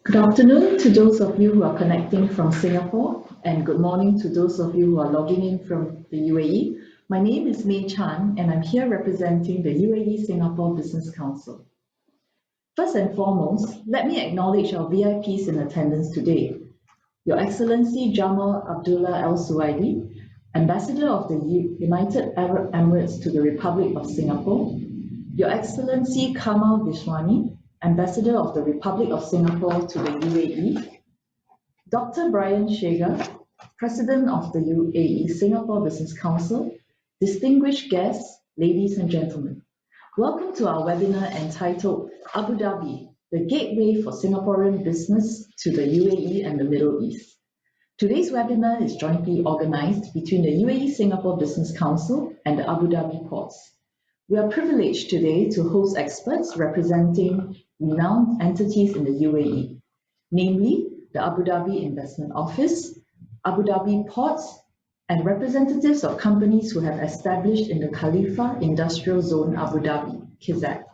Good afternoon to those of you who are connecting from Singapore, and good morning to those of you who are logging in from the UAE. My name is Mei Chan, and I'm here representing the UAE Singapore Business Council. First and foremost, let me acknowledge our VIPs in attendance today. Your Excellency Jamal Abdullah Al Suwaidi, Ambassador of the United Arab Emirates to the Republic of Singapore, Your Excellency Kamal Vishwani, Ambassador of the Republic of Singapore to the UAE, Dr. Brian Shaiga, President of the UAE Singapore Business Council, distinguished guests, ladies and gentlemen. Welcome to our webinar entitled Abu Dhabi, the Gateway for Singaporean Business to the UAE and the Middle East. Today's webinar is jointly organized between the UAE Singapore Business Council and the Abu Dhabi ports. We are privileged today to host experts representing renowned entities in the UAE, namely the Abu Dhabi Investment Office, Abu Dhabi Ports, and representatives of companies who have established in the Khalifa Industrial Zone Abu Dhabi, Kizad,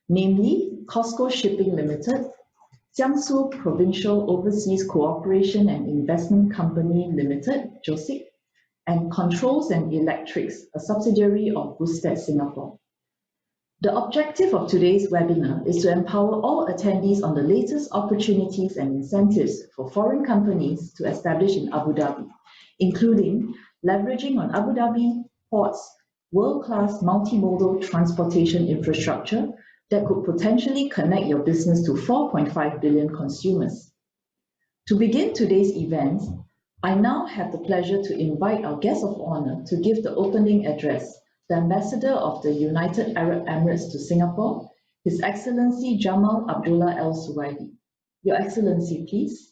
namely COSCO Shipping Limited, Jiangsu Provincial Overseas Cooperation and Investment Company Limited, JOSIC, and Controls and Electrics, a subsidiary of Busted Singapore. The objective of today's webinar is to empower all attendees on the latest opportunities and incentives for foreign companies to establish in Abu Dhabi, including leveraging on Abu Dhabi Port's world-class multimodal transportation infrastructure that could potentially connect your business to 4.5 billion consumers. To begin today's event, I now have the pleasure to invite our guest of honor to give the opening address, the Ambassador of the United Arab Emirates to Singapore, His Excellency Jamal Abdullah Al Suwaidi. Your Excellency, please.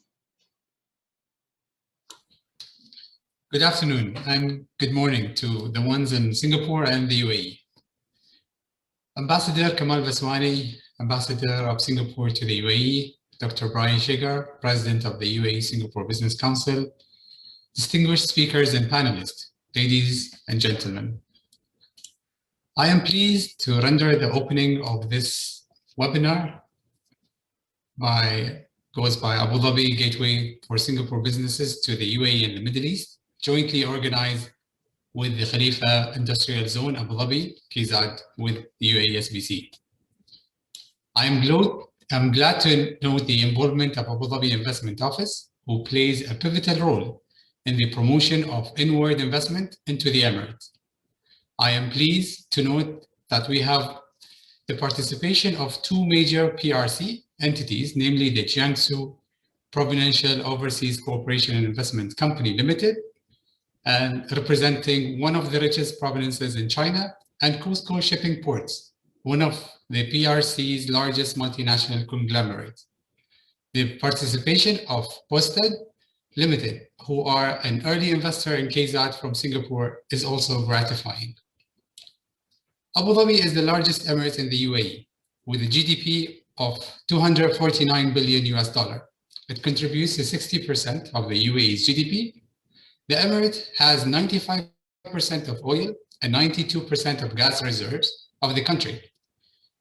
Good afternoon and good morning to the ones in Singapore and the UAE. Ambassador Kamal Vaswani, Ambassador of Singapore to the UAE, Dr. Brian Shaiga, President of the UAE Singapore Business Council, distinguished speakers and panelists, ladies and gentlemen. I am pleased to render the opening of this webinar by Abu Dhabi Gateway for Singapore Businesses to the UAE and the Middle East, jointly organized with the Khalifa Industrial Zone Abu Dhabi, Kizad, with the UAESBC. I'm glad to note the involvement of Abu Dhabi Investment Office, who plays a pivotal role in the promotion of inward investment into the Emirates. I am pleased to note that we have the participation of two major PRC entities, namely the Jiangsu Provincial Overseas Cooperation and Investment Company Limited, and representing one of the richest provinces in China, and COSCO Shipping Ports, one of the PRC's largest multinational conglomerates. The participation of Busted Limited, who are an early investor in Kizad from Singapore, is also gratifying. Abu Dhabi is the largest emirate in the UAE, with a GDP of $249 billion. It contributes to 60% of the UAE's GDP. The emirate has 95% of oil and 92% of gas reserves of the country.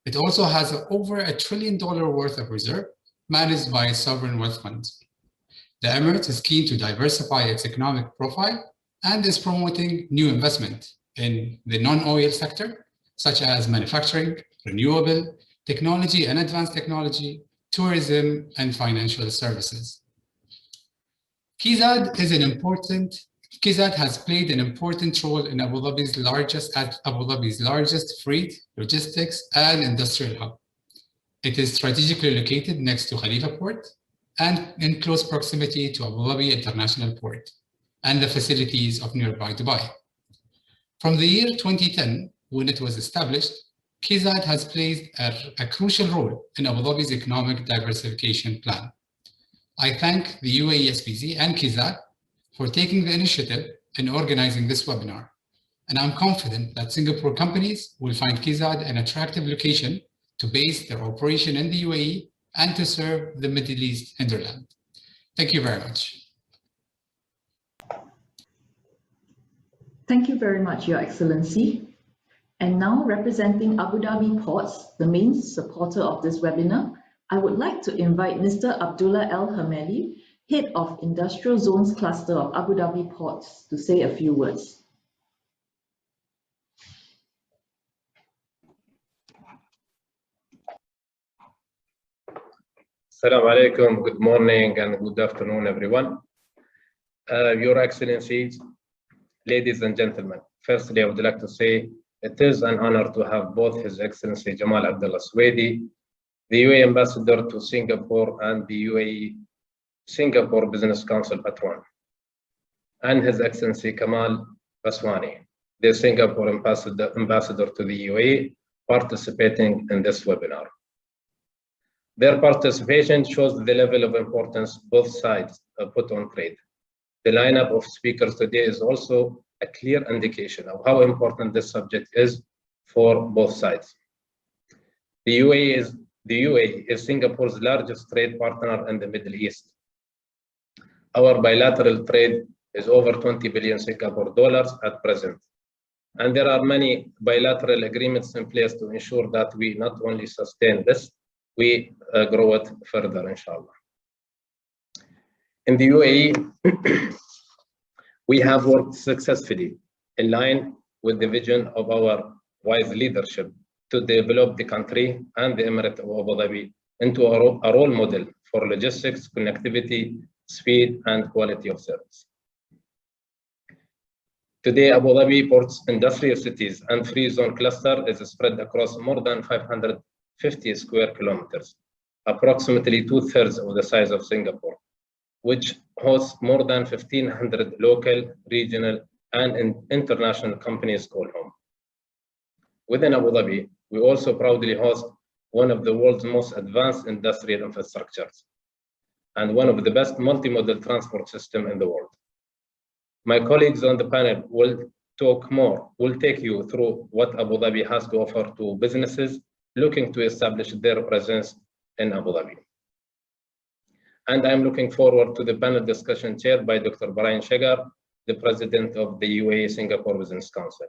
It also has over $1 trillion worth of reserve managed by sovereign wealth funds. The emirate is keen to diversify its economic profile and is promoting new investment in the non-oil sector, such as manufacturing, renewable, technology and advanced technology, tourism, and financial services. Kizad has played an important role in Abu Dhabi's largest freight, logistics, and industrial hub. It is strategically located next to Khalifa Port and in close proximity to Abu Dhabi International Port and the facilities of nearby Dubai. From the year 2010, when it was established, Kizad has played a crucial role in Abu Dhabi's economic diversification plan. I thank the UAESBC and Kizad for taking the initiative in organizing this webinar, and I'm confident that Singapore companies will find Kizad an attractive location to base their operation in the UAE and to serve the Middle East hinterland. Thank you very much. Thank you very much, Your Excellency. And now, representing Abu Dhabi Ports, the main supporter of this webinar, I would like to invite Mr. Abdullah El Hameli, Head of Industrial Zones Cluster of Abu Dhabi Ports, to say a few words. Assalamu alaikum, good morning and good afternoon, everyone. Your Excellencies, ladies and gentlemen, firstly, I would like to say it is an honor to have both His Excellency Jamal Abdullah Swedi, the UAE Ambassador to Singapore and the UAE Singapore Business Council Patron, and His Excellency Kamal Baswani, the Singapore Ambassador to the UAE, participating in this webinar. Their participation shows the level of importance both sides put on trade. The lineup of speakers today is also a clear indication of how important this subject is for both sides. The UAE is Singapore's largest trade partner in the Middle East. Our bilateral trade is over 20 billion Singapore dollars at present. And there are many bilateral agreements in place to ensure that we not only sustain this, we grow it further, inshallah. In the UAE, we have worked successfully in line with the vision of our wise leadership to develop the country and the Emirate of Abu Dhabi into a role model for logistics, connectivity, speed, and quality of service. Today, Abu Dhabi Port's industrial cities and free zone cluster is spread across more than 550 square kilometers, approximately 2/3 of the size of Singapore, which hosts more than 1,500 local, regional, and international companies call home. Within Abu Dhabi, we also proudly host one of the world's most advanced industrial infrastructures and one of the best multimodal transport systems in the world. My colleagues on the panel will take you through what Abu Dhabi has to offer to businesses looking to establish their presence in Abu Dhabi. And I'm looking forward to the panel discussion chaired by Dr. Brian Shaiga, the President of the UAE Singapore Business Council.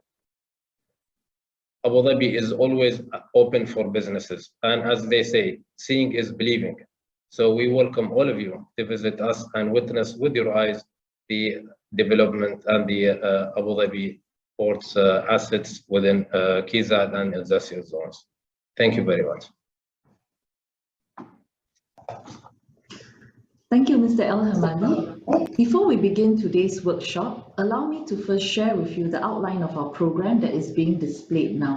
Abu Dhabi is always open for businesses, and as they say, seeing is believing. So we welcome all of you to visit us and witness with your eyes the development and the Abu Dhabi Port's assets within Kizad and Industrial Zones. Thank you very much. Thank you, Mr. El Hamadi. Before we begin today's workshop, allow me to first share with you the outline of our program that is being displayed now.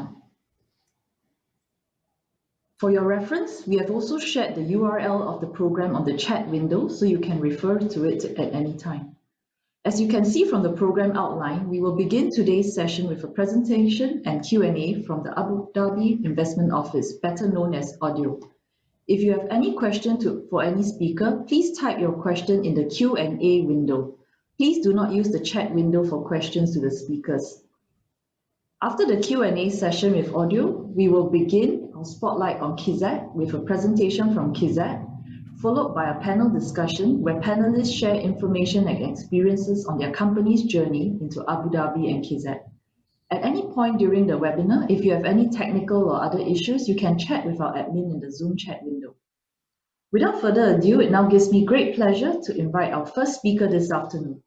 For your reference, we have also shared the URL of the program on the chat window so you can refer to it at any time. As you can see from the program outline, we will begin today's session with a presentation and Q&A from the Abu Dhabi Investment Office, better known as Audio. If you have any question for any speaker, please type your question in the Q&A window. Please do not use the chat window for questions to the speakers. After the Q&A session with Audio, we will begin our spotlight on Kizad with a presentation from Kizad, followed by a panel discussion where panelists share information and experiences on their company's journey into Abu Dhabi and Kizad. At any point during the webinar, if you have any technical or other issues, you can chat with our admin in the Zoom chat window. Without further ado, it now gives me great pleasure to invite our first speaker this afternoon,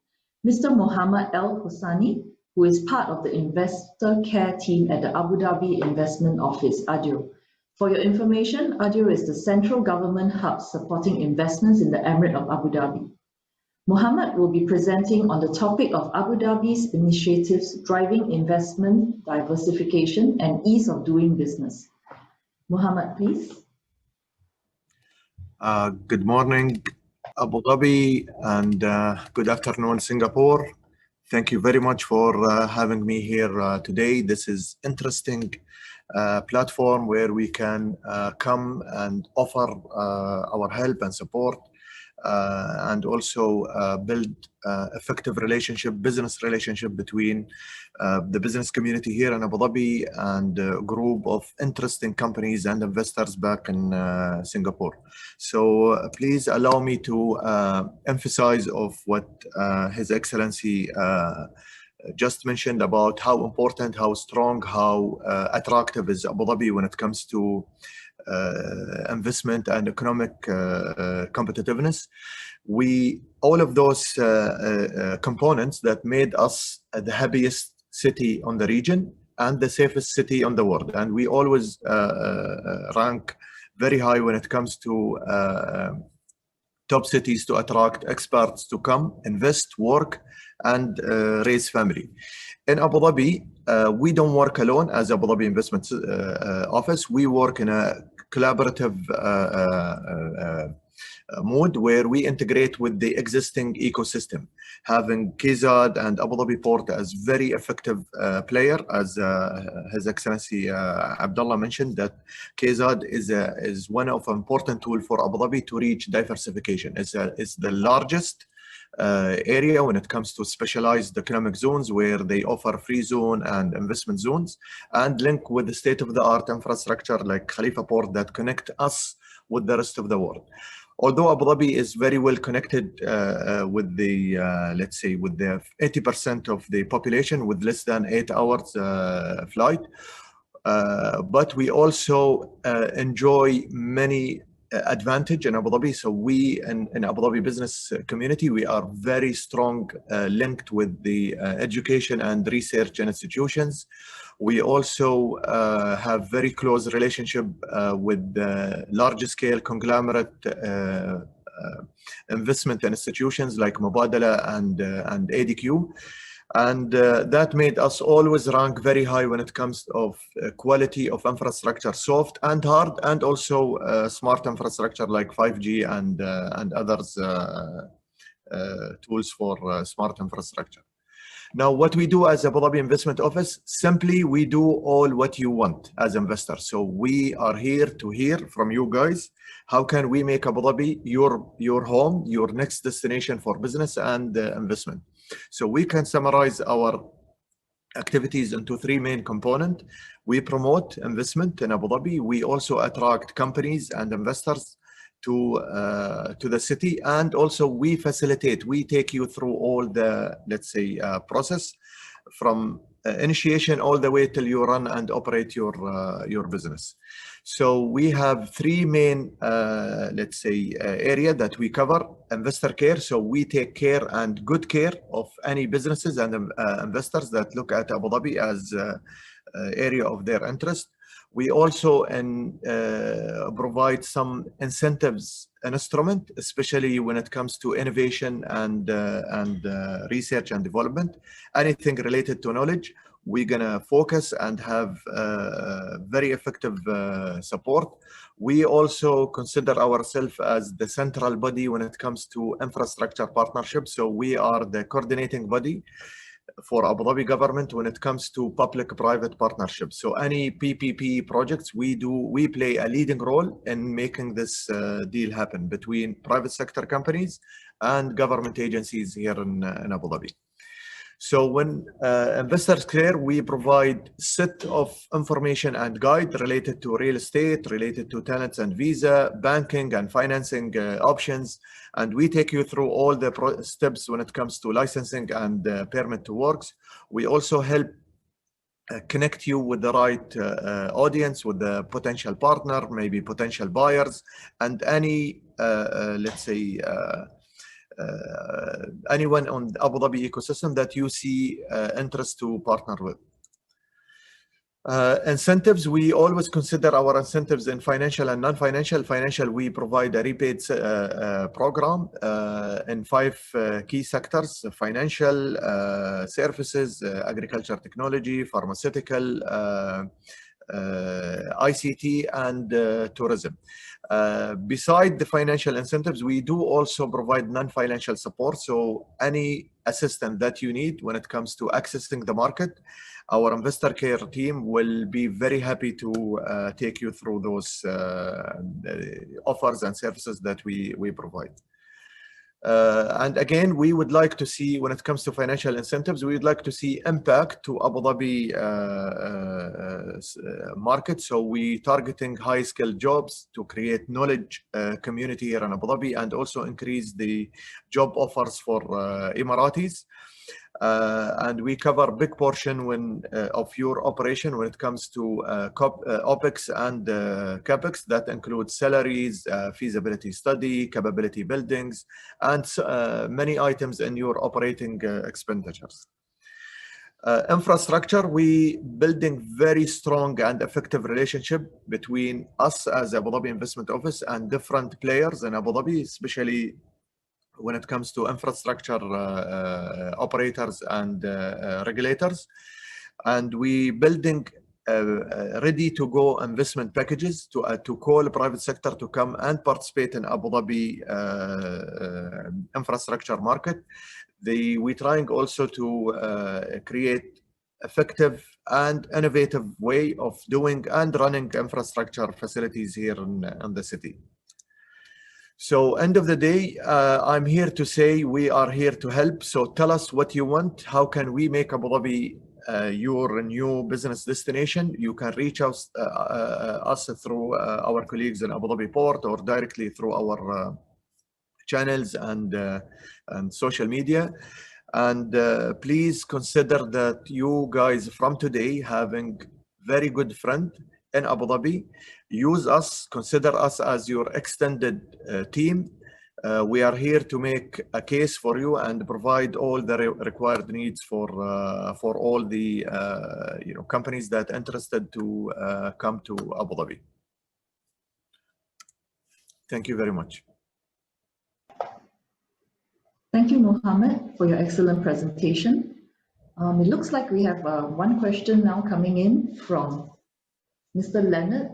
Mr. Mohammed El Hosani, who is part of the Investor Care team at the Abu Dhabi Investment Office, ADIO. For your information, ADIO is the central government hub supporting investments in the Emirate of Abu Dhabi. Mohammed will be presenting on the topic of Abu Dhabi's initiatives driving investment, diversification, and ease of doing business. Mohammed, please. Good morning, Abu Dhabi, and good afternoon, Singapore. Thank you very much for having me here today. This is interesting platform where we can come and offer our help and support and also build effective business relationship between the business community here in Abu Dhabi and a group of interesting companies and investors back in Singapore. So please allow me to emphasize of what His Excellency just mentioned about how important, how strong, how attractive is Abu Dhabi when it comes to investment and economic competitiveness. All of those components that made us the happiest city on the region and the safest city on the world. And we always rank very high when it comes to top cities to attract experts to come, invest, work, and raise family. In Abu Dhabi, we don't work alone as Abu Dhabi Investment Office. We work in a collaborative mode where we integrate with the existing ecosystem, having Kizad and Abu Dhabi Port as very effective player, as His Excellency Abdullah mentioned, that Kizad is one of important tool for Abu Dhabi to reach diversification. It's the largest area when it comes to specialized economic zones where they offer free zone and investment zones and link with the state-of-the-art infrastructure like Khalifa Port that connect us with the rest of the world. Although Abu Dhabi is very well connected with the, let's say, with the 80% of the population with less than 8 hours flight, but we also enjoy many advantage in Abu Dhabi. So we in Abu Dhabi business community, we are very strong linked with the education and research institutions. We also have very close relationship with large scale conglomerate investment institutions like Mubadala and ADQ. And that made us always rank very high when it comes of quality of infrastructure, soft and hard, and also smart infrastructure like 5G and others tools for smart infrastructure. Now, what we do as Abu Dhabi Investment Office, simply we do all what you want as investors. So we are here to hear from you guys. How can we make Abu Dhabi your home, your next destination for business and investment? So we can summarize our activities into 3 main components. We promote investment in Abu Dhabi. We also attract companies and investors to the city, and also we facilitate. We take you through all the, let's say, process from initiation all the way till you run and operate your business. So we have 3 main, let's say, area that we cover. Investor care. So we take care and good care of any businesses and investors that look at Abu Dhabi as area of their interest. We also provide some incentives instrument, especially when it comes to innovation and research and development. Anything related to knowledge, we're gonna focus and have very effective support. We also consider ourselves as the central body when it comes to infrastructure partnerships. So we are the coordinating body for Abu Dhabi government when it comes to public-private partnerships. So any PPP projects we play a leading role in making this deal happen between private sector companies and government agencies here in Abu Dhabi. So when investors care, we provide set of information and guide related to real estate, related to tenants and visa, banking and financing options. And we take you through all the steps when it comes to licensing and permit to works. We also help connect you with the right audience, with the potential partner, maybe potential buyers, and any, let's say, anyone on the Abu Dhabi ecosystem that you see interest to partner with. Incentives, we always consider our incentives in financial and non-financial. Financial, we provide a repaid program in 5 key sectors: financial, services, agriculture technology, pharmaceutical, ICT, and tourism. Beside the financial incentives, we do also provide non-financial support. So any assistance that you need when it comes to accessing the market, our investor care team will be very happy to take you through those offers and services that we provide. And again, we would like to see, when it comes to financial incentives, we would like to see impact to Abu Dhabi market. So we targeting high skilled jobs to create knowledge community here in Abu Dhabi, and also increase the job offers for Emiratis. And we cover a big portion of your operation when it comes to OPEX and CAPEX. That includes salaries, feasibility study, capability buildings, and many items in your operating expenditures. Infrastructure, we building very strong and effective relationship between us as Abu Dhabi Investment Office and different players in Abu Dhabi, especially when it comes to infrastructure operators and regulators. And we building ready to go investment packages to call private sector to come and participate in Abu Dhabi infrastructure market. We trying also to create effective and innovative way of doing and running infrastructure facilities here in the city. So end of the day, I'm here to say we are here to help. So tell us what you want. How can we make Abu Dhabi your new business destination? You can reach us through our colleagues in Abu Dhabi Port or directly through our channels and social media. And please consider that you guys from today having very good friend in Abu Dhabi. Use us, consider us as your extended team. We are here to make a case for you and provide all the required needs for all the companies that are interested to come to Abu Dhabi. Thank you very much. Thank you, Mohammed, for your excellent presentation. It looks like we have one question now coming in from Mr. Leonard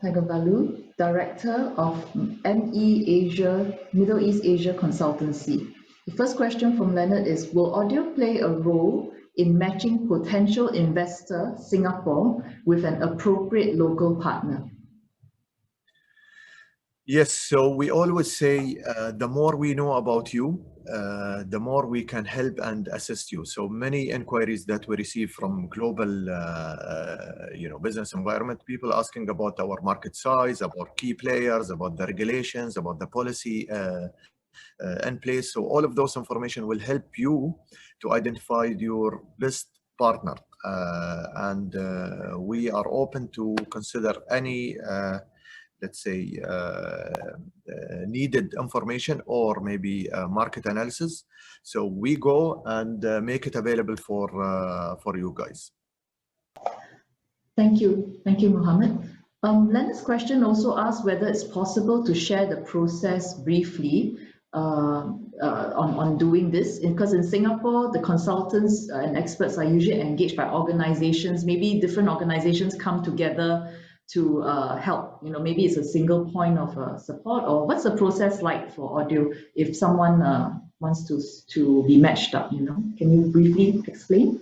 Tagavalu, Director of Middle East Asia Consultancy. The first question from Leonard is, will audio play a role in matching potential investor Singapore with an appropriate local partner? Yes, so we always say the more we know about you, the more we can help and assist you. So many inquiries that we receive from global business environment, people asking about our market size, about key players, about the regulations, about the policy in place. So all of those information will help you to identify your best partner. And we are open to consider any let's say, needed information or maybe market analysis. So we go and make it available for you guys. Thank you, Mohammed. Leonard's question also asks whether it's possible to share the process briefly on doing this, because in Singapore, the consultants and experts are usually engaged by organizations. Maybe different organizations come together to help, maybe it's a single point of support, or what's the process like for audio if someone wants to be matched up, Can you briefly explain?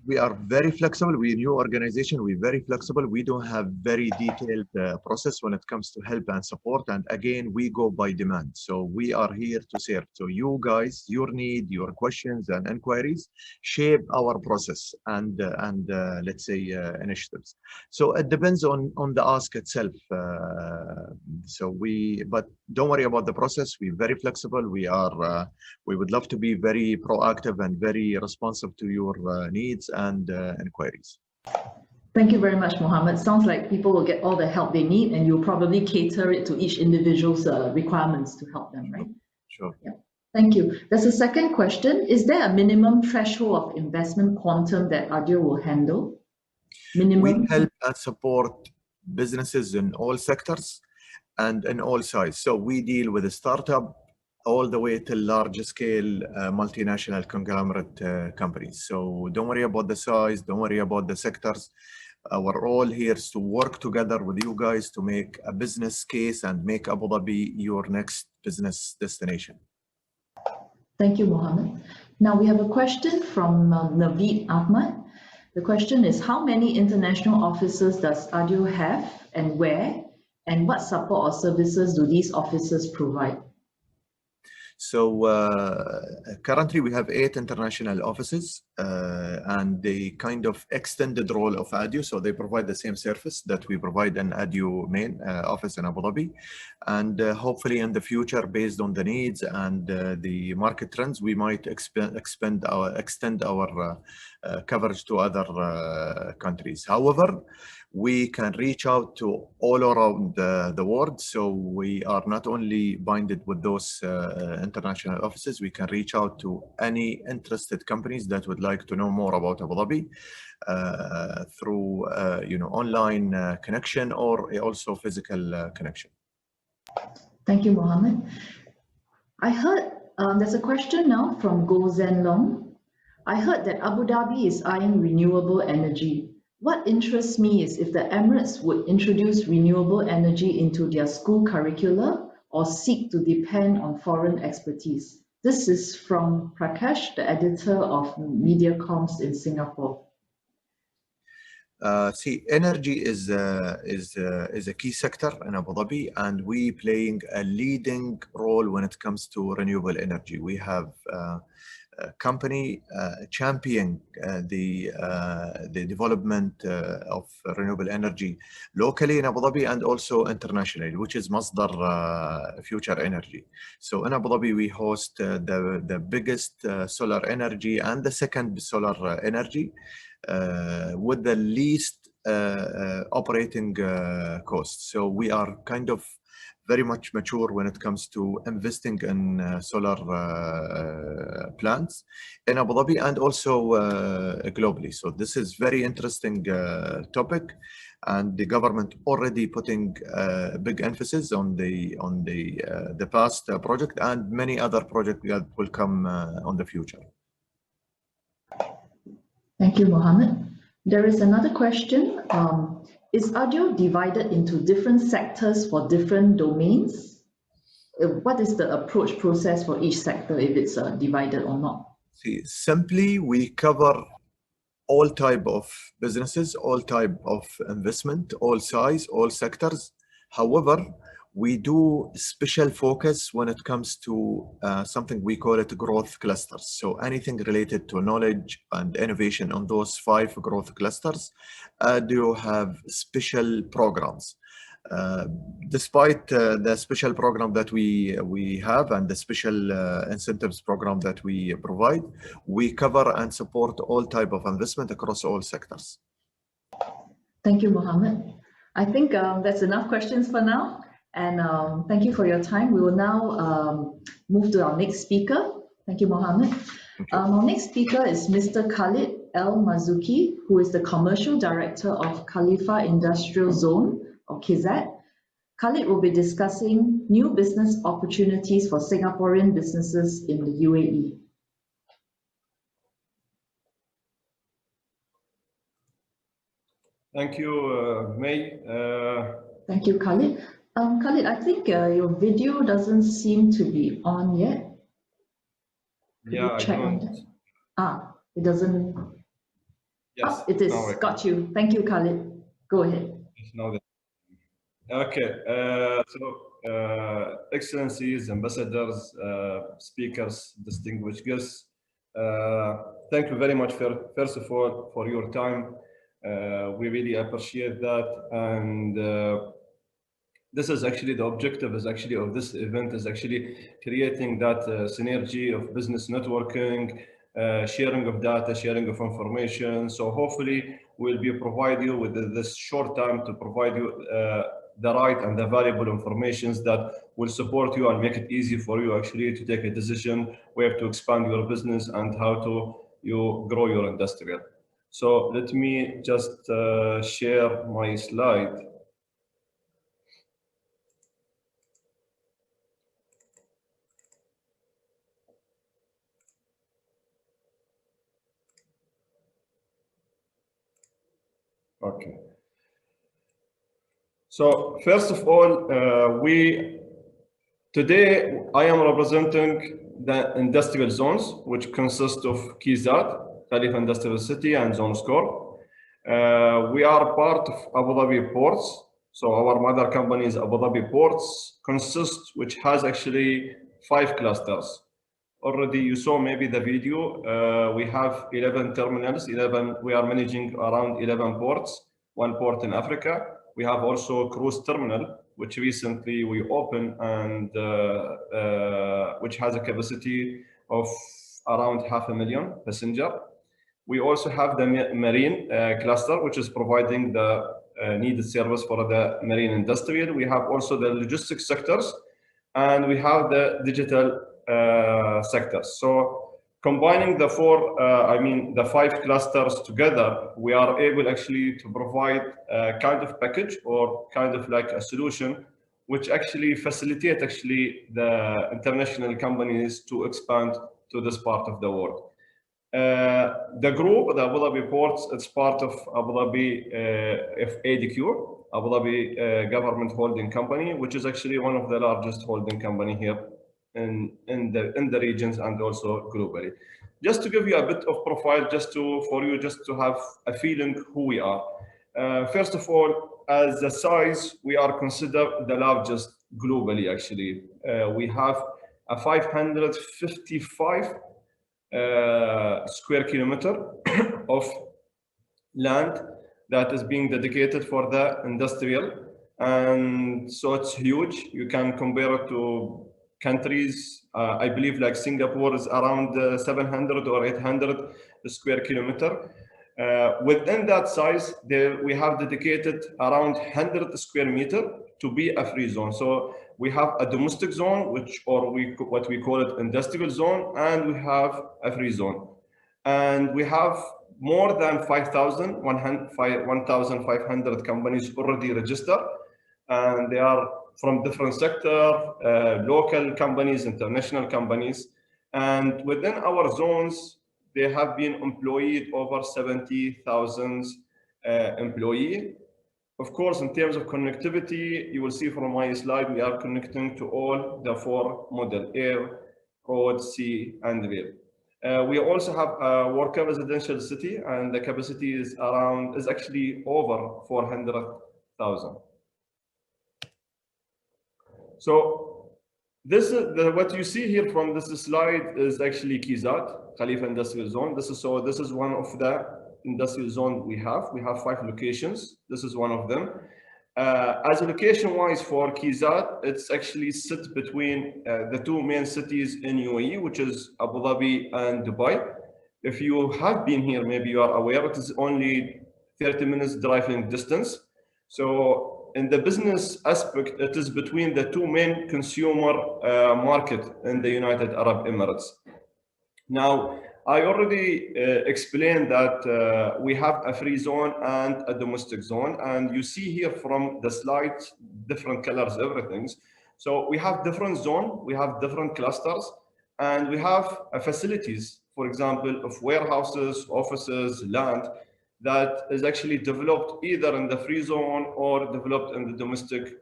We are very flexible. We're a new organization. We're very flexible. We don't have very detailed process when it comes to help and support. And again, we go by demand. So we are here to serve. So you guys, your need, your questions and inquiries shape our process and let's say initiatives. So it depends on the ask itself. But don't worry about the process. We're very flexible. We would love to be very proactive and very responsive to your needs and inquiries. Thank you very much, Mohammed. Sounds like people will get all the help they need, and you'll probably cater it to each individual's requirements to help them, right? Sure. Yeah. Thank you. There's a second question. Is there a minimum threshold of investment quantum that audio will handle? Minimum? We help and support businesses in all sectors and in all sizes. So we deal with a startup all the way to large scale multinational conglomerate companies. So don't worry about the size, don't worry about the sectors. Our role here is to work together with you guys to make a business case and make Abu Dhabi your next business destination. Thank you, Mohammed. Now we have a question from Naveed Ahmad. The question is, how many international offices does ADIO have and where? And what support or services do these offices provide? So currently we have 8 international offices and they kind of extended role of ADIO. So they provide the same service that we provide in ADIO main office in Abu Dhabi. And hopefully in the future, based on the needs and the market trends, we might extend our coverage to other countries. However, we can reach out to all around the world. So we are not only binded with those international offices, we can reach out to any interested companies that would like to know more about Abu Dhabi through online connection or also physical connection. Thank you, Mohammed. I heard there's a question now from Go Zen Long. I heard that Abu Dhabi is eyeing renewable energy. What interests me is if the Emirates would introduce renewable energy into their school curricula or seek to depend on foreign expertise. This is from Prakash, the editor of Mediacoms in Singapore. See, energy is a key sector in Abu Dhabi, and we playing a leading role when it comes to renewable energy. We have a company championing the development of renewable energy locally in Abu Dhabi and also internationally, which is Masdar Future Energy. So in Abu Dhabi, we host the biggest solar energy and the second solar energy with the least operating costs. So we are kind of very much mature when it comes to investing in solar plants in Abu Dhabi and also globally. So this is very interesting topic, and the government already putting big emphasis on the past project and many other projects that will come on the future. Thank you, Mohammed. There is another question. Is ADIO divided into different sectors for different domains? What is the approach process for each sector if it's divided or not? See, simply we cover all type of businesses, all type of investment, all size, all sectors. However, we do special focus when it comes to something we call it growth clusters. So anything related to knowledge and innovation on those 5 growth clusters, do have special programs. Despite the special program that we have and the special incentives program that we provide, we cover and support all type of investment across all sectors. Thank you, Mohammed. I think that's enough questions for now. And thank you for your time. We will now move to our next speaker. Thank you, Mohammed. Our next speaker is Mr. Khalid El Mazuki, who is the Commercial Director of Khalifa Industrial Zone, or Kizad. Khalid will be discussing new business opportunities for Singaporean businesses in the UAE. Thank you, May. Thank you, Khalid. Khalid, I think your video doesn't seem to be on yet. Could yeah, you check on that? It doesn't. Yes, oh, it is. Got you. Thank you, Khalid. Go ahead. Okay. Excellencies, ambassadors, speakers, distinguished guests, thank you very much first of all for your time. We really appreciate that, and this is actually the objective is actually of this event is actually creating that synergy of business networking, sharing of data, sharing of information. So hopefully we'll be provide you with this short time to provide you the right and the valuable informations that will support you and make it easy for you actually to take a decision where to expand your business and how to grow your industrial. So let me just share my slide. Okay. So first of all, today I am representing the industrial zones, which consist of Kizad, Khalifa Industrial City, and Zone Score. We are part of Abu Dhabi Ports. So our mother company is Abu Dhabi Ports, which has actually 5 clusters. Already you saw maybe the video. We have 11 terminals, we are managing around 11 ports, 1 port in Africa. We have also cruise terminal, which recently we opened and which has a capacity of around 500,000 passengers. We also have the marine cluster, which is providing the needed service for the marine industrial. We have also the logistics sectors, and we have the digital sectors. So combining the the 5 clusters together, we are able actually to provide a kind of package or kind of like a solution which actually facilitate the international companies to expand to this part of the world. The group, the Abu Dhabi Ports, it's part of Abu Dhabi ADQ, Abu Dhabi Government Holding Company, which is actually one of the largest holding company here in the regions and also globally. Just to give you a bit of profile, for you to have a feeling who we are. First of all, as a size, we are considered the largest globally. Actually, we have a 555 square kilometer of land that is being dedicated for the industrial, and so it's huge. You can compare it to countries. I believe like Singapore is around 700 or 800 square kilometer. Within that size, we have dedicated around 100 square meter to be a free zone. So we have a domestic zone, what we call it industrial zone, and we have a free zone. And we have more than 1,500 companies already registered, and they are from different sectors, local companies, international companies. And within our zones, they have been employed over 70,000 employees. Of course, in terms of connectivity, you will see from my slide, we are connecting to all the 4 model: air, road, sea, and rail. We also have a worker residential city, and the capacity is actually over 400,000. So this is what you see here from this slide is actually Kizad, Khalifa Industrial Zone. This is one of the industrial zone we have. We have 5 locations. This is one of them. As a location-wise for Kizad, it's actually sit between the 2 main cities in UAE, which is Abu Dhabi and Dubai. If you have been here, maybe you are aware, it is only 30 minutes driving distance. So in the business aspect, it is between the 2 main consumer market in the United Arab Emirates. Now, I already explained that we have a free zone and a domestic zone, and you see here from the slides, different colors, everything. So we have different zones, we have different clusters, and we have facilities, for example, of warehouses, offices, land, that is actually developed either in the free zone or developed in the domestic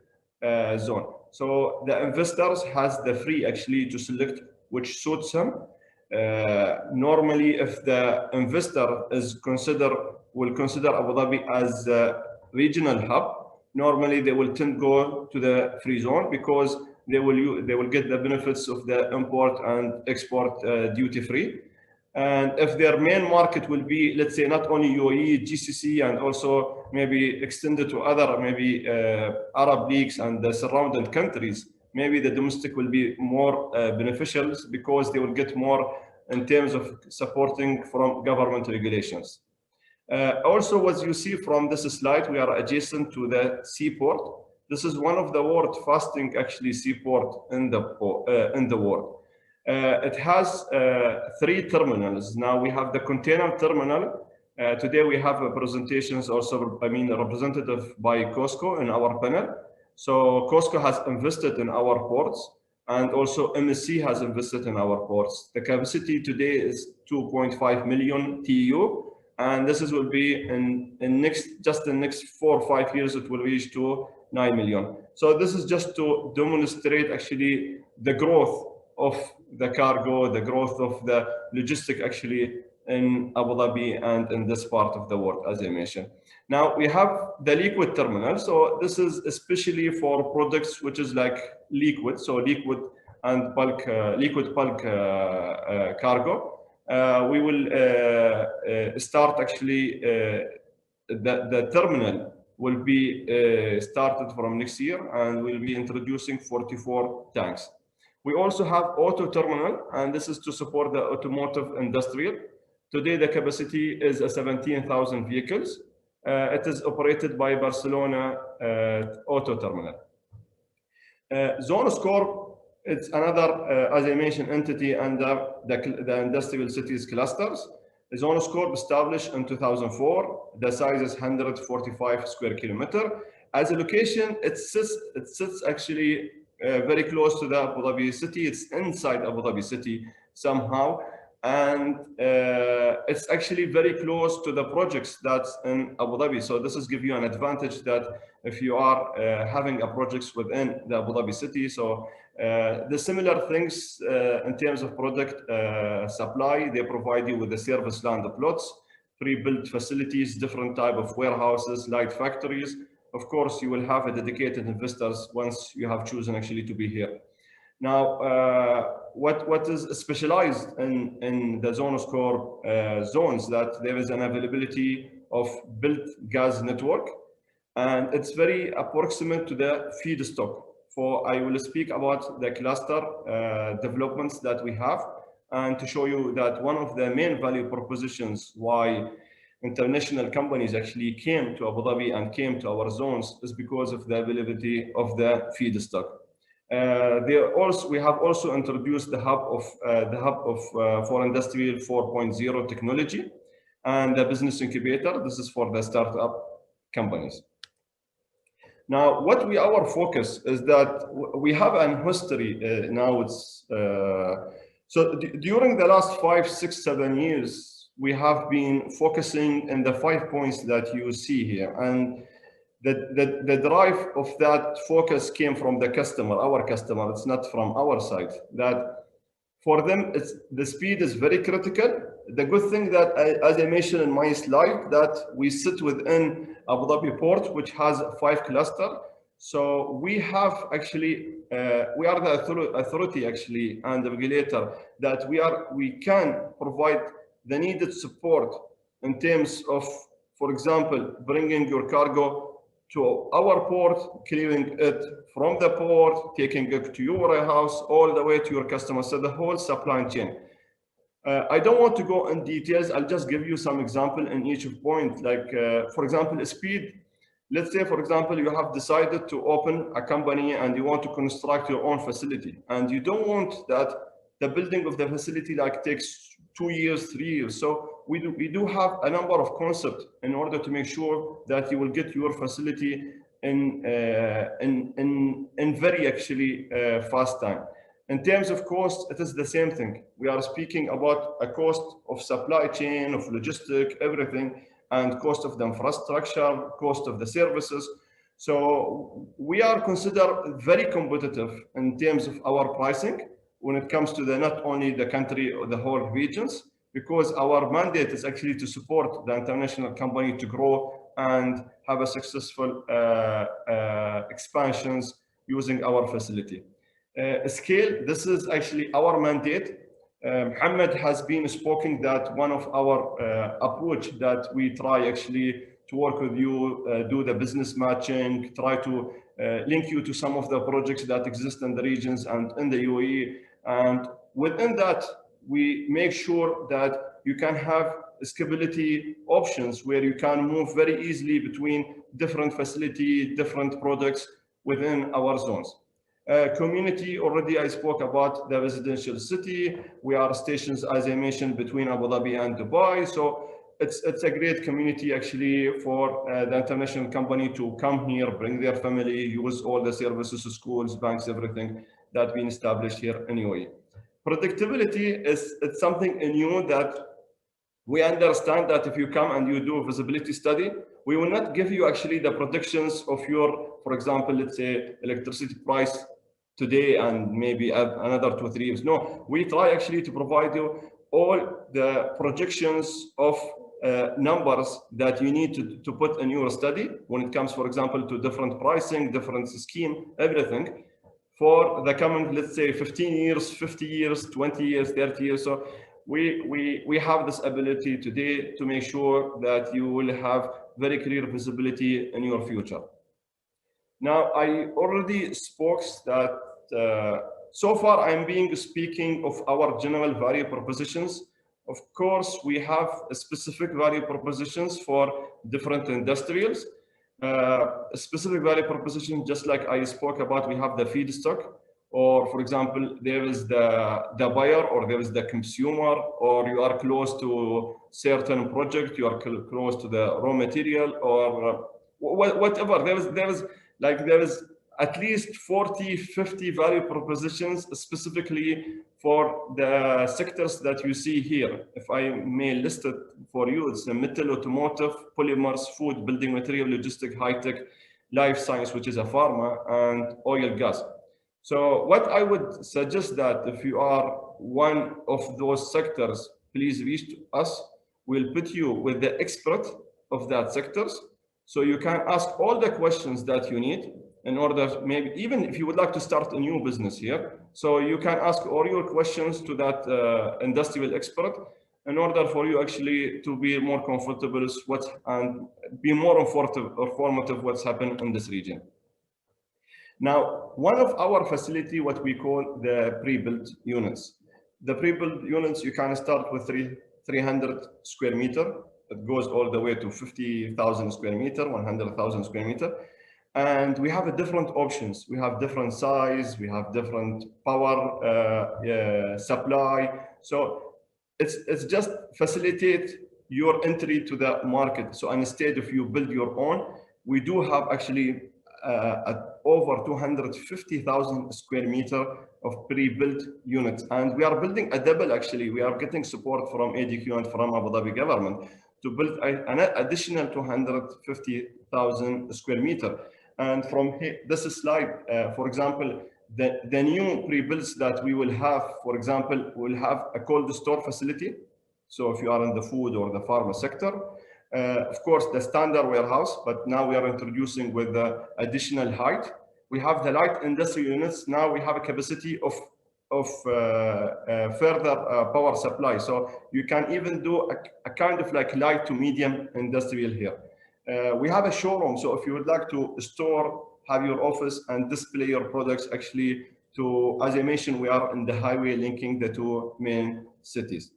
zone. So the investors has the free actually to select which suits him. Normally, if the investor will consider Abu Dhabi as a regional hub, normally they will tend to go to the free zone because they will get the benefits of the import and export duty free. And if their main market will be, let's say, not only UAE, GCC, and also maybe extended to other maybe Arab leagues and the surrounding countries, maybe the domestic will be more beneficial because they will get more in terms of supporting from government regulations. Also, what you see from this slide, we are adjacent to the seaport. This is one of the world's fastest actually seaport in the world. It has 3 terminals. Now we have the container terminal. Today we have presentations also, representative by COSCO in our panel. So COSCO has invested in our ports, and also MSC has invested in our ports. The capacity today is 2.5 million TEU, and this will be in the next 4 or 5 years, it will reach to 9 million. So this is just to demonstrate actually the growth of the cargo, the growth of the logistic actually in Abu Dhabi and in this part of the world, as I mentioned. Now we have the liquid terminal. So this is especially for products which is like liquid. So liquid and bulk, liquid bulk cargo. We will start actually, the terminal will be started from next year, and we'll be introducing 44 tanks. We also have auto terminal, and this is to support the automotive industrial. Today, the capacity is 17,000 vehicles. It is operated by Barcelona Auto Terminal. Zones Corp, it's another, as I mentioned, entity under the industrial cities clusters. Zones Corp established in 2004. The size is 145 square kilometer. As a location, it sits actually very close to the Abu Dhabi city. It's inside Abu Dhabi city somehow. And it's actually very close to the projects that's in Abu Dhabi. So this is give you an advantage that if you are having a projects within the Abu Dhabi city. So the similar things in terms of product supply, they provide you with the service land plots, pre-built facilities, different type of warehouses, light factories. Of course, you will have a dedicated investors once you have chosen actually to be here. Now, what is specialized in the Zones Corp zones, that there is an availability of built gas network, and it's very approximate to the feedstock. For I will speak about the cluster developments that we have, and to show you that one of the main value propositions why international companies actually came to Abu Dhabi and came to our zones is because of the availability of the feedstock. We have also introduced the hub of for industrial 4.0 technology and the business incubator. This is for the startup companies. Now, our focus is that we have an history now. It's so during the last 5, 6, 7 years, we have been focusing in the 5 points that you see here, and the drive of that focus came from the customer, our customer. It's not from our side. That for them, the speed is very critical. The good thing that, as I mentioned in my slide, that we sit within Abu Dhabi Port, which has 5 clusters. So we have actually, we are the authority actually and the regulator that we can provide the needed support in terms of, for example, bringing your cargo to our port, clearing it from the port, taking it to your warehouse, all the way to your customer. So the whole supply chain. I don't want to go in details. I'll just give you some example in each point. Like, for example, speed. Let's say, for example, you have decided to open a company and you want to construct your own facility, and you don't want that the building of the facility like takes 2 years, 3 years. So we do have a number of concepts in order to make sure that you will get your facility in very actually fast time. In terms of cost, it is the same thing. We are speaking about a cost of supply chain, of logistic, everything, and cost of the infrastructure, cost of the services. So we are considered very competitive in terms of our pricing when it comes to not only the country or the whole regions, because our mandate is actually to support the international company to grow and have a successful expansions using our facility. Scale, this is actually our mandate. Mohammed has been speaking that one of our approach that we try actually to work with you, do the business matching, try to link you to some of the projects that exist in the regions and in the UAE. And within that, we make sure that you can have scalability options where you can move very easily between different facility, different products within our zones. Community, already I spoke about the residential city. We are stations, as I mentioned, between Abu Dhabi and Dubai. So it's a great community actually for the international company to come here, bring their family, use all the services, schools, banks, everything that been established here anyway. Predictability it's something new that we understand that if you come and you do a visibility study, we will not give you actually the predictions of your, for example, let's say electricity price today and maybe another 2 or 3 years. No, we try actually to provide you all the projections of numbers that you need to put in your study when it comes, for example, to different pricing, different scheme, everything. for the coming, let's say 15 years, 50 years, 20 years, 30 years. So we have this ability today to make sure that you will have very clear visibility in your future. Now, I already spoke that so far I'm speaking of our general value propositions. Of course, we have specific value propositions for different industrials. Specific value proposition, just like I spoke about, we have the feedstock, or for example, there is the buyer, or there is the consumer, or you are close to certain project, you are close to the raw material, or whatever. There is at least 40, 50 value propositions specifically for the sectors that you see here. If I may list it for you, it's the metal, automotive, polymers, food, building material, logistic, high-tech, life science, which is a pharma, and oil, gas. So what I would suggest that if you are one of those sectors, please reach to us. We'll put you with the expert of that sectors, so you can ask all the questions that you need in order, maybe even if you would like to start a new business here. So you can ask all your questions to that industrial expert in order for you actually to be more comfortable with and be more informative what's happened in this region. Now, one of our facility, what we call the pre-built units. The pre-built units, you can start with 300 square meter. It goes all the way to 50,000 square meter, 100,000 square meter. And we have different options. We have different size, we have different power supply. So it's just facilitate your entry to the market. So instead of you build your own, we do have actually over 250,000 square meter of pre-built units. And we are building a double actually. We are getting support from ADQ and from Abu Dhabi government to build an additional 250,000 square meter. And from here, this slide, for example, the new pre-builds that we will have, for example, we'll have a cold store facility. So if you are in the food or the pharma sector, of course, the standard warehouse, but now we are introducing with the additional height. We have the light industrial units. Now we have a capacity of further power supply. So you can even do a kind of like light to medium industrial here. We have a showroom. So if you would like to store, have your office and display your products actually to, as I mentioned, we are in the highway linking the two main cities.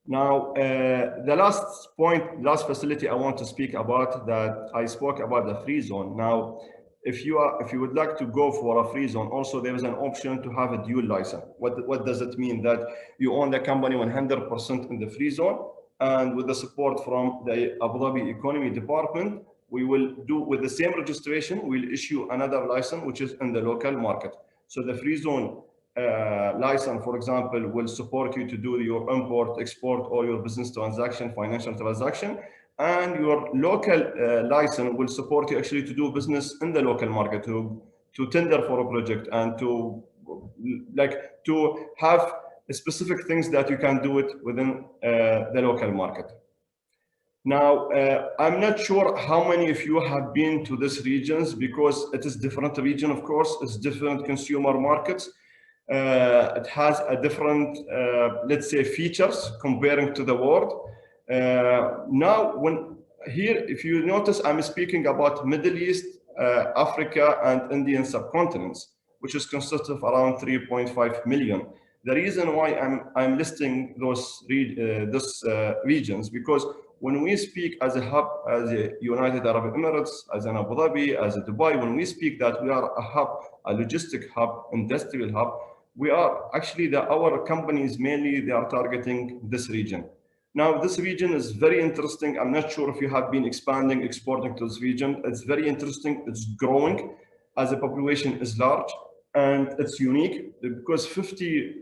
Now, the last facility I want to speak about that I spoke about the free zone. Now, if you would like to go for a free zone, also there is an option to have a dual license. What does it mean? That you own the company 100% in the free zone, and with the support from the Abu Dhabi Economy Department, we will do with the same registration, we'll issue another license, which is in the local market. So the free zone license, for example, will support you to do your import, export, all your business transaction, financial transaction, and your local license will support you actually to do business in the local market, to tender for a project and to have specific things that you can do it within the local market. Now, I'm not sure how many of you have been to these regions, because it is different region, of course, it's different consumer markets. It has a different, let's say, features comparing to the world. Now, if you notice, I'm speaking about Middle East, Africa, and Indian subcontinents, which is consist of around 3.5 million. The reason why I'm listing those regions, because when we speak as a hub, as a United Arab Emirates, as an Abu Dhabi, as a Dubai, when we speak that we are a hub, a logistic hub, industrial hub, we are actually our companies mainly, they are targeting this region. Now, this region is very interesting. I'm not sure if you have been expanding, exporting to this region. It's very interesting. It's growing as the population is large, and it's unique because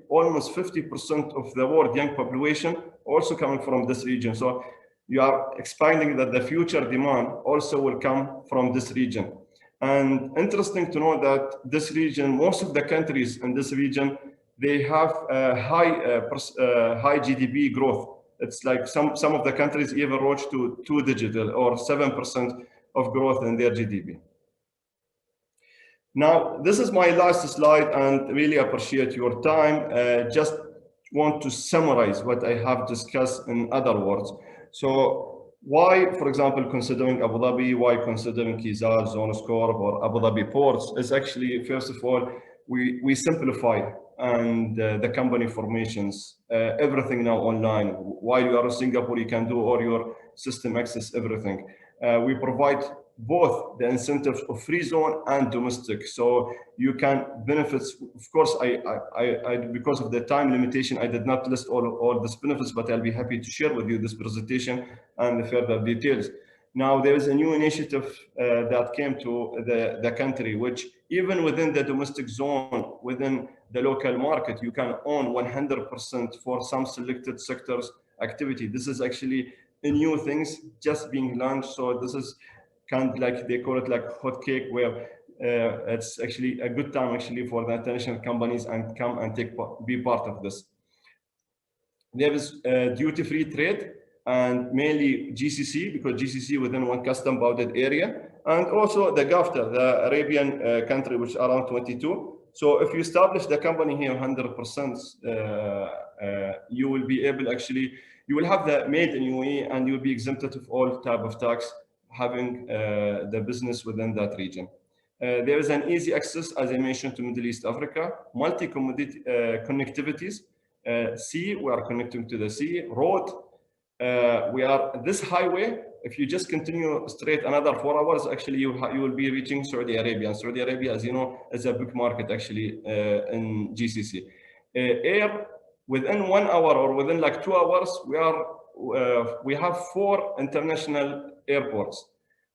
almost 50% of the world young population also coming from this region. So you are expanding that the future demand also will come from this region. And interesting to know that this region, most of the countries in this region, they have a high GDP growth. It's like some of the countries even reach to 2-digit or 7% of growth in their GDP. Now, this is my last slide, and really appreciate your time. Just want to summarize what I have discussed in other words. So why, for example, considering Abu Dhabi, why considering Kizad, Zone Score, or Abu Dhabi ports is actually, first of all, we simplify and the company formations, everything now online. While you are in Singapore, you can do all your system access, everything. We provide both the incentives of free zone and domestic, so you can benefit. Of course, I because of the time limitation, I did not list all these benefits, but I'll be happy to share with you this presentation and the further details. Now, there is a new initiative that came to the country, which even within the domestic zone, within the local market, you can own 100% for some selected sectors activity. This is actually a new things just being launched. So this is kind of like, they call it like hot cake, where it's actually a good time actually for the international companies and come and be part of this. There is duty-free trade, and mainly GCC, because GCC within one custom bounded area, and also the GAFTA, the Arabian country, which are around 22. So if you establish the company here 100%, you will be able actually, you will have the made in UAE, and you will be exempted of all type of tax having the business within that region. There is an easy access, as I mentioned, to Middle East Africa, multi-commodity connectivities. Sea, we are connecting to the sea. Road, we are this highway. If you just continue straight another 4 hours, actually you will be reaching Saudi Arabia. And Saudi Arabia, as you know, is a big market actually in GCC. Air, within 1 hour or within like 2 hours, we have 4 international airports.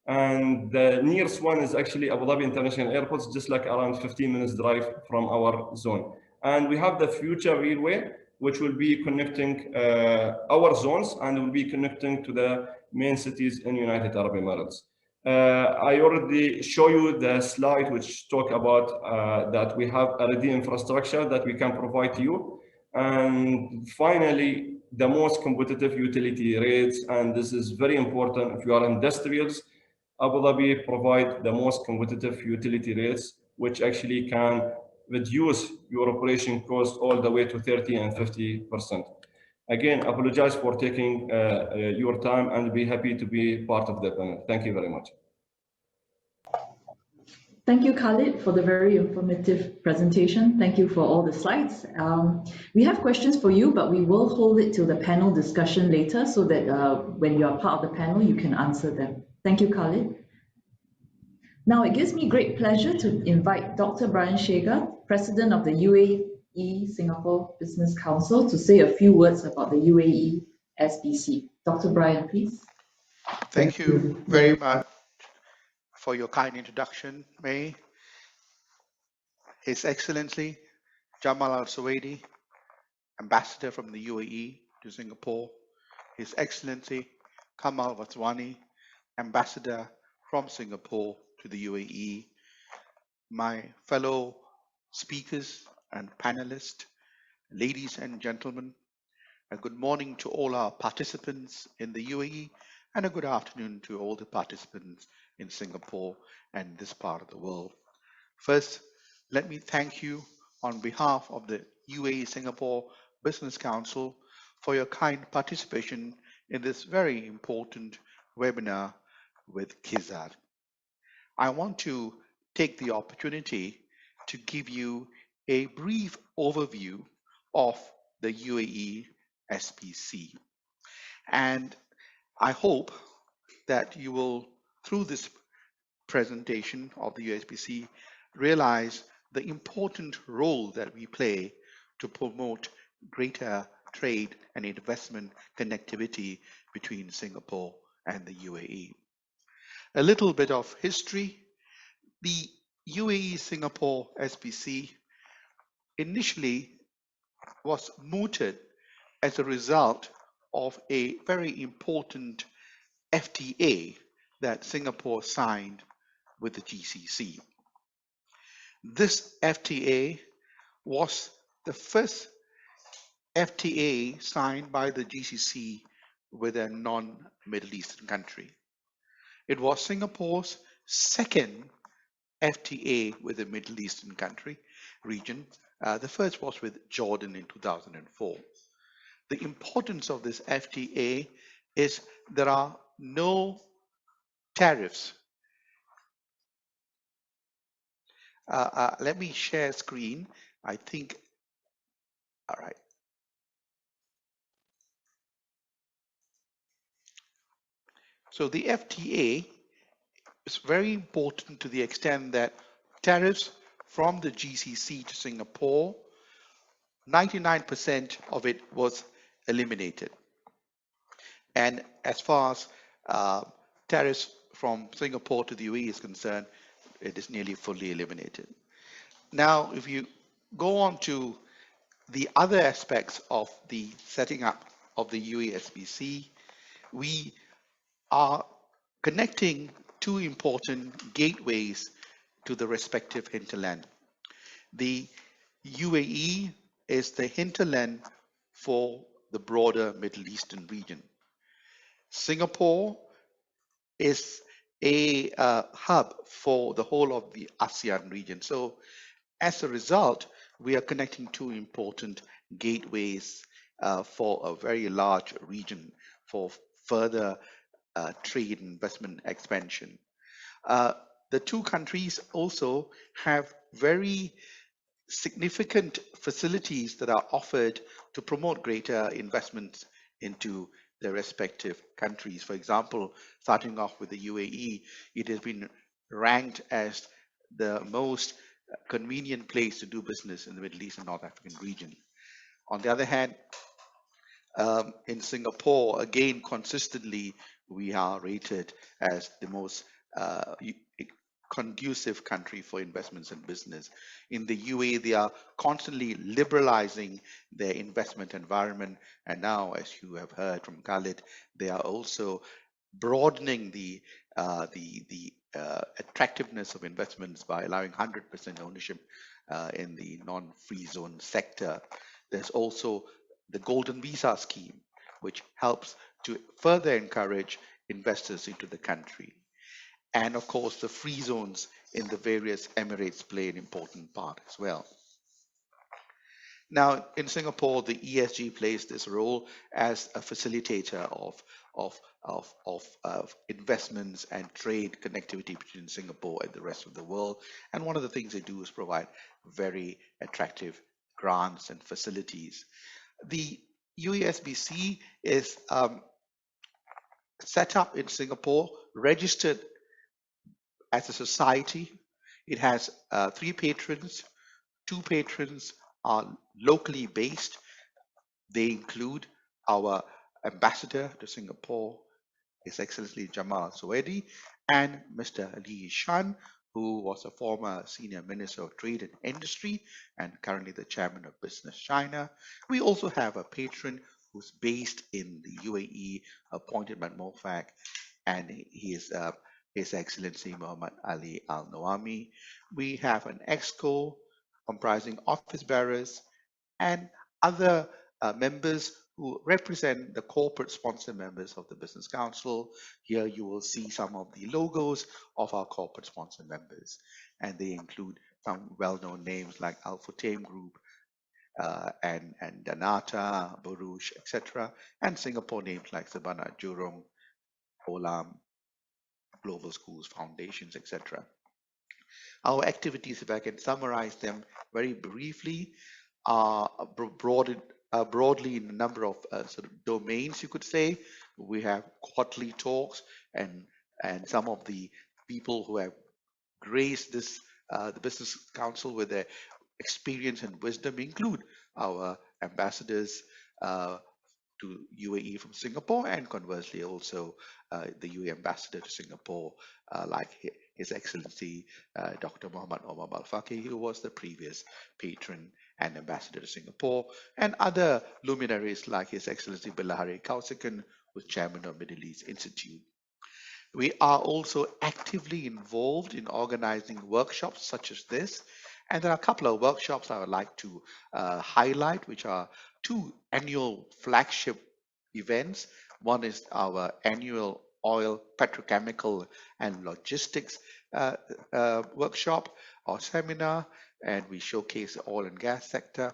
And the nearest one is actually Abu Dhabi International Airport, just like around 15 minutes drive from our zone. And we have the future railway, which will be connecting our zones and will be connecting to the main cities in United Arab Emirates. I already show you the slide which talk about that we have already infrastructure that we can provide to you. And finally, the most competitive utility rates, and this is very important if you are industrials. Abu Dhabi provide the most competitive utility rates, which actually can reduce your operation cost all the way to 30 and 50%. Again, apologize for taking your time, and be happy to be part of the panel. Thank you very much. Thank you, Khalid, for the very informative presentation. Thank you for all the slides. We have questions for you, but we will hold it to the panel discussion later, so that when you are part of the panel, you can answer them. Thank you, Khalid. Now, it gives me great pleasure to invite Dr. Brian Shaiga, President of the UAE Singapore Business Council, to say a few words about the UAESBC. Dr. Brian, please. Thank you very much for your kind introduction, May. His Excellency Jamal Al Suwaidi, Ambassador from the UAE to Singapore, His Excellency Kamal Watwani, Ambassador from Singapore to the UAE, my fellow speakers and panelists, ladies and gentlemen, a good morning to all our participants in the UAE, and a good afternoon to all the participants in Singapore and this part of the world. First, let me thank you on behalf of the UAE Singapore Business Council for your kind participation in this very important webinar with Kizad. I want to take the opportunity to give you a brief overview of the UAESBC. And I hope that you will, through this presentation of the UAESBC, realize the important role that we play to promote greater trade and investment connectivity between Singapore and the UAE. A little bit of history. The UAE Singapore SBC initially was mooted as a result of a very important FTA that Singapore signed with the GCC. This FTA was the first FTA signed by the GCC with a non-Middle Eastern country. It was Singapore's second FTA with the Middle Eastern country region. The first was with Jordan in 2004. The importance of this FTA is there are no tariffs. Let me share screen. I think, all right. So the FTA is very important to the extent that tariffs from the GCC to Singapore, 99% of it was eliminated. And as far as tariffs from Singapore to the UAE is concerned, it is nearly fully eliminated. Now, if you go on to the other aspects of the setting up of the UAESBC, we are connecting two important gateways to the respective hinterland. The UAE is the hinterland for the broader Middle Eastern region. Singapore is a hub for the whole of the ASEAN region. So as a result, we are connecting two important gateways for a very large region for further trade and investment expansion. The two countries also have very significant facilities that are offered to promote greater investments into their respective countries. For example, starting off with the UAE, it has been ranked as the most convenient place to do business in the Middle East and North African region. On the other hand, in Singapore, again, consistently, we are rated as the most conducive country for investments and business. In the UAE, they are constantly liberalizing their investment environment. And now, as you have heard from Khalid, they are also broadening the attractiveness of investments by allowing 100% ownership in the non-free zone sector. There's also the Golden Visa scheme, which helps to further encourage investors into the country. And of course, the free zones in the various Emirates play an important part as well. Now, in Singapore, the ESG plays this role as a facilitator of investments and trade connectivity between Singapore and the rest of the world. And one of the things they do is provide very attractive grants and facilities. The UAESBC is set up in Singapore, registered as a society. It has 3 patrons. 2 patrons are locally based. They include our ambassador to Singapore, His Excellency Jamal Al-Suwaidi, and Mr. Ali Shan, who was a former senior minister of trade and industry and currently the chairman of Business China. We also have a patron who's based in the UAE, appointed by MOFAC, and he is His Excellency Muhammad Ali Al Nawami. We have an Exco comprising office bearers and other members who represent the corporate sponsor members of the Business Council. Here you will see some of the logos of our corporate sponsor members, and they include some well-known names like Al Futtaim Group and Danata, Borouge, etc., and Singapore names like Sabana Jurong, Olam, Global Schools Foundations, etc. Our activities, if I can summarize them very briefly, are broadly in a number of sort of domains, you could say. We have quarterly talks, and some of the people who have graced this the Business Council with their experience and wisdom include our ambassadors to UAE from Singapore, and conversely also the UAE ambassador to Singapore, like His Excellency Dr. Muhammad Omar Al-Faqih, who was the previous patron and ambassador to Singapore, and other luminaries like His Excellency Bilahari Kausikan, who's chairman of Middle East Institute. We are also actively involved in organizing workshops such as this, and there are a couple of workshops I would like to highlight, which are 2 annual flagship events. One is our annual oil, petrochemical, and logistics workshop or seminar, and we showcase the oil and gas sector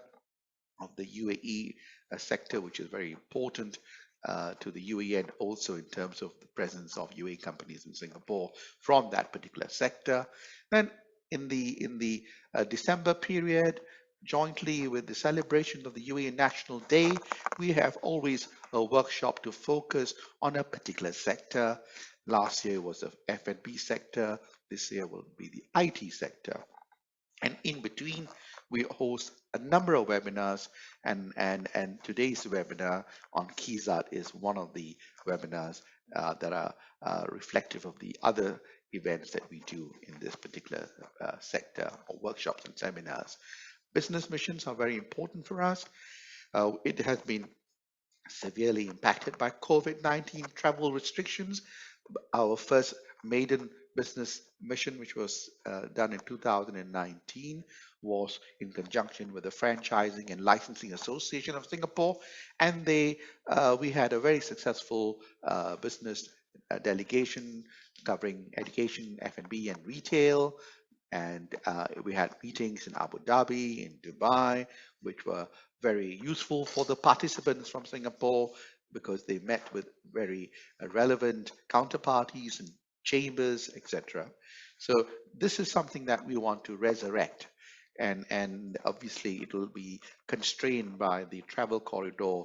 of the UAE sector, which is very important to the UAE, and also in terms of the presence of UAE companies in Singapore from that particular sector. Then in the December period, jointly with the celebration of the UAE National Day, we have always a workshop to focus on a particular sector. Last year was the F&B sector. This year will be the IT sector. And in between, we host a number of webinars, and today's webinar on Kizad is one of the webinars that are reflective of the other events that we do in this particular sector, or workshops and seminars. Business missions are very important for us. It has been severely impacted by COVID-19 travel restrictions. Our first maiden business mission, which was done in 2019, was in conjunction with the Franchising and Licensing Association of Singapore, and we had a very successful business delegation covering education, F&B, and retail. And we had meetings in Abu Dhabi, in Dubai, which were very useful for the participants from Singapore because they met with very relevant counterparties and chambers, etc. So this is something that we want to resurrect, and obviously it will be constrained by the travel corridor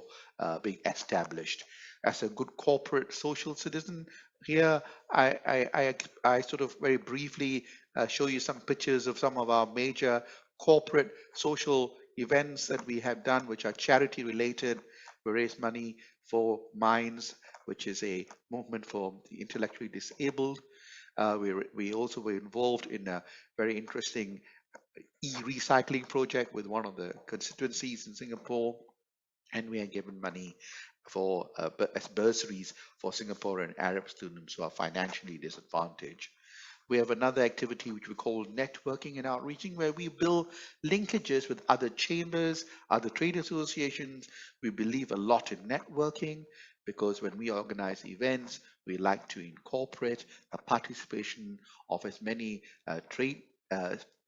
being established. As a good corporate social citizen, here I sort of very briefly show you some pictures of some of our major corporate social events that we have done, which are charity related. We raise money for Minds, which is a movement for the intellectually disabled. We also were involved in a very interesting e-recycling project with one of the constituencies in Singapore, and we are given money for as bursaries for Singaporean Arab students who are financially disadvantaged. We have another activity which we call networking and outreaching, where we build linkages with other chambers, other trade associations. We believe a lot in networking because when we organize events, we like to incorporate a participation of as many trade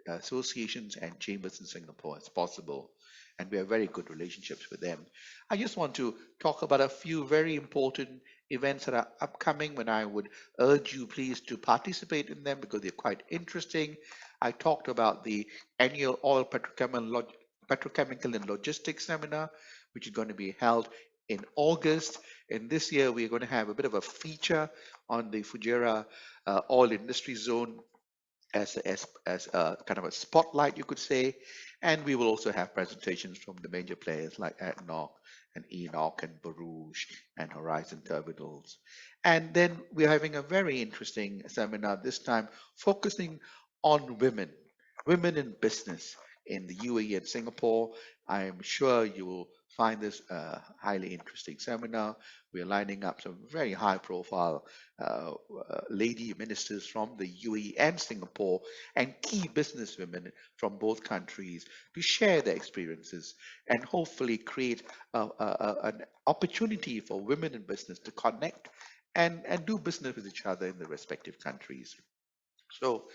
associations and chambers in Singapore as possible. And we have very good relationships with them. I just want to talk about a few very important events that are upcoming, when I would urge you please to participate in them because they're quite interesting. I talked about the annual oil petrochemical and logistics seminar, which is going to be held in August. And this year we're going to have a bit of a feature on the Fujairah oil industry zone as a kind of a spotlight, you could say. And we will also have presentations from the major players like ADNOC and ENOC and Barouge and Horizon Terminals. And then we're having a very interesting seminar this time focusing on women in business in the UAE and Singapore. I am sure you will find this a highly interesting seminar. We are lining up some very high profile lady ministers from the UAE and Singapore and key businesswomen from both countries to share their experiences and hopefully create an opportunity for women in business to connect and do business with each other in the respective countries. So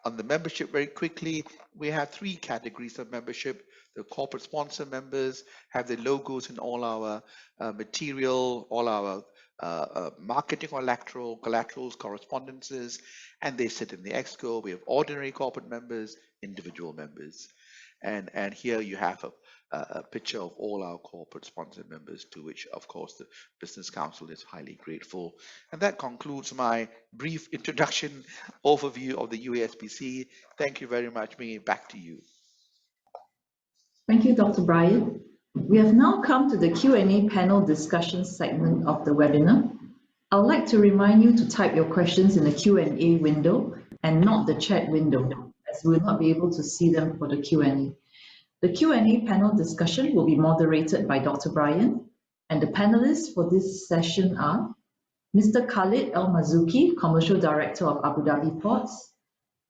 on the membership, very quickly, we have three categories of membership. The corporate sponsor members have the logos in all our material, all our marketing collaterals, correspondences, and they sit in the Expo. We have ordinary corporate members, individual members. And here you have a picture of all our corporate sponsor members, to which, of course, the Business Council is highly grateful. And that concludes my brief introduction overview of the UAESBC. Thank you very much. May back to you. Thank you, Dr. Brian. We have now come to the Q&A panel discussion segment of the webinar. I would like to remind you to type your questions in the Q&A window and not the chat window, as we will not be able to see them for the Q&A. The Q&A panel discussion will be moderated by Dr. Brian, and the panelists for this session are Mr. Khalid El Mazouki, Commercial Director of Abu Dhabi Ports,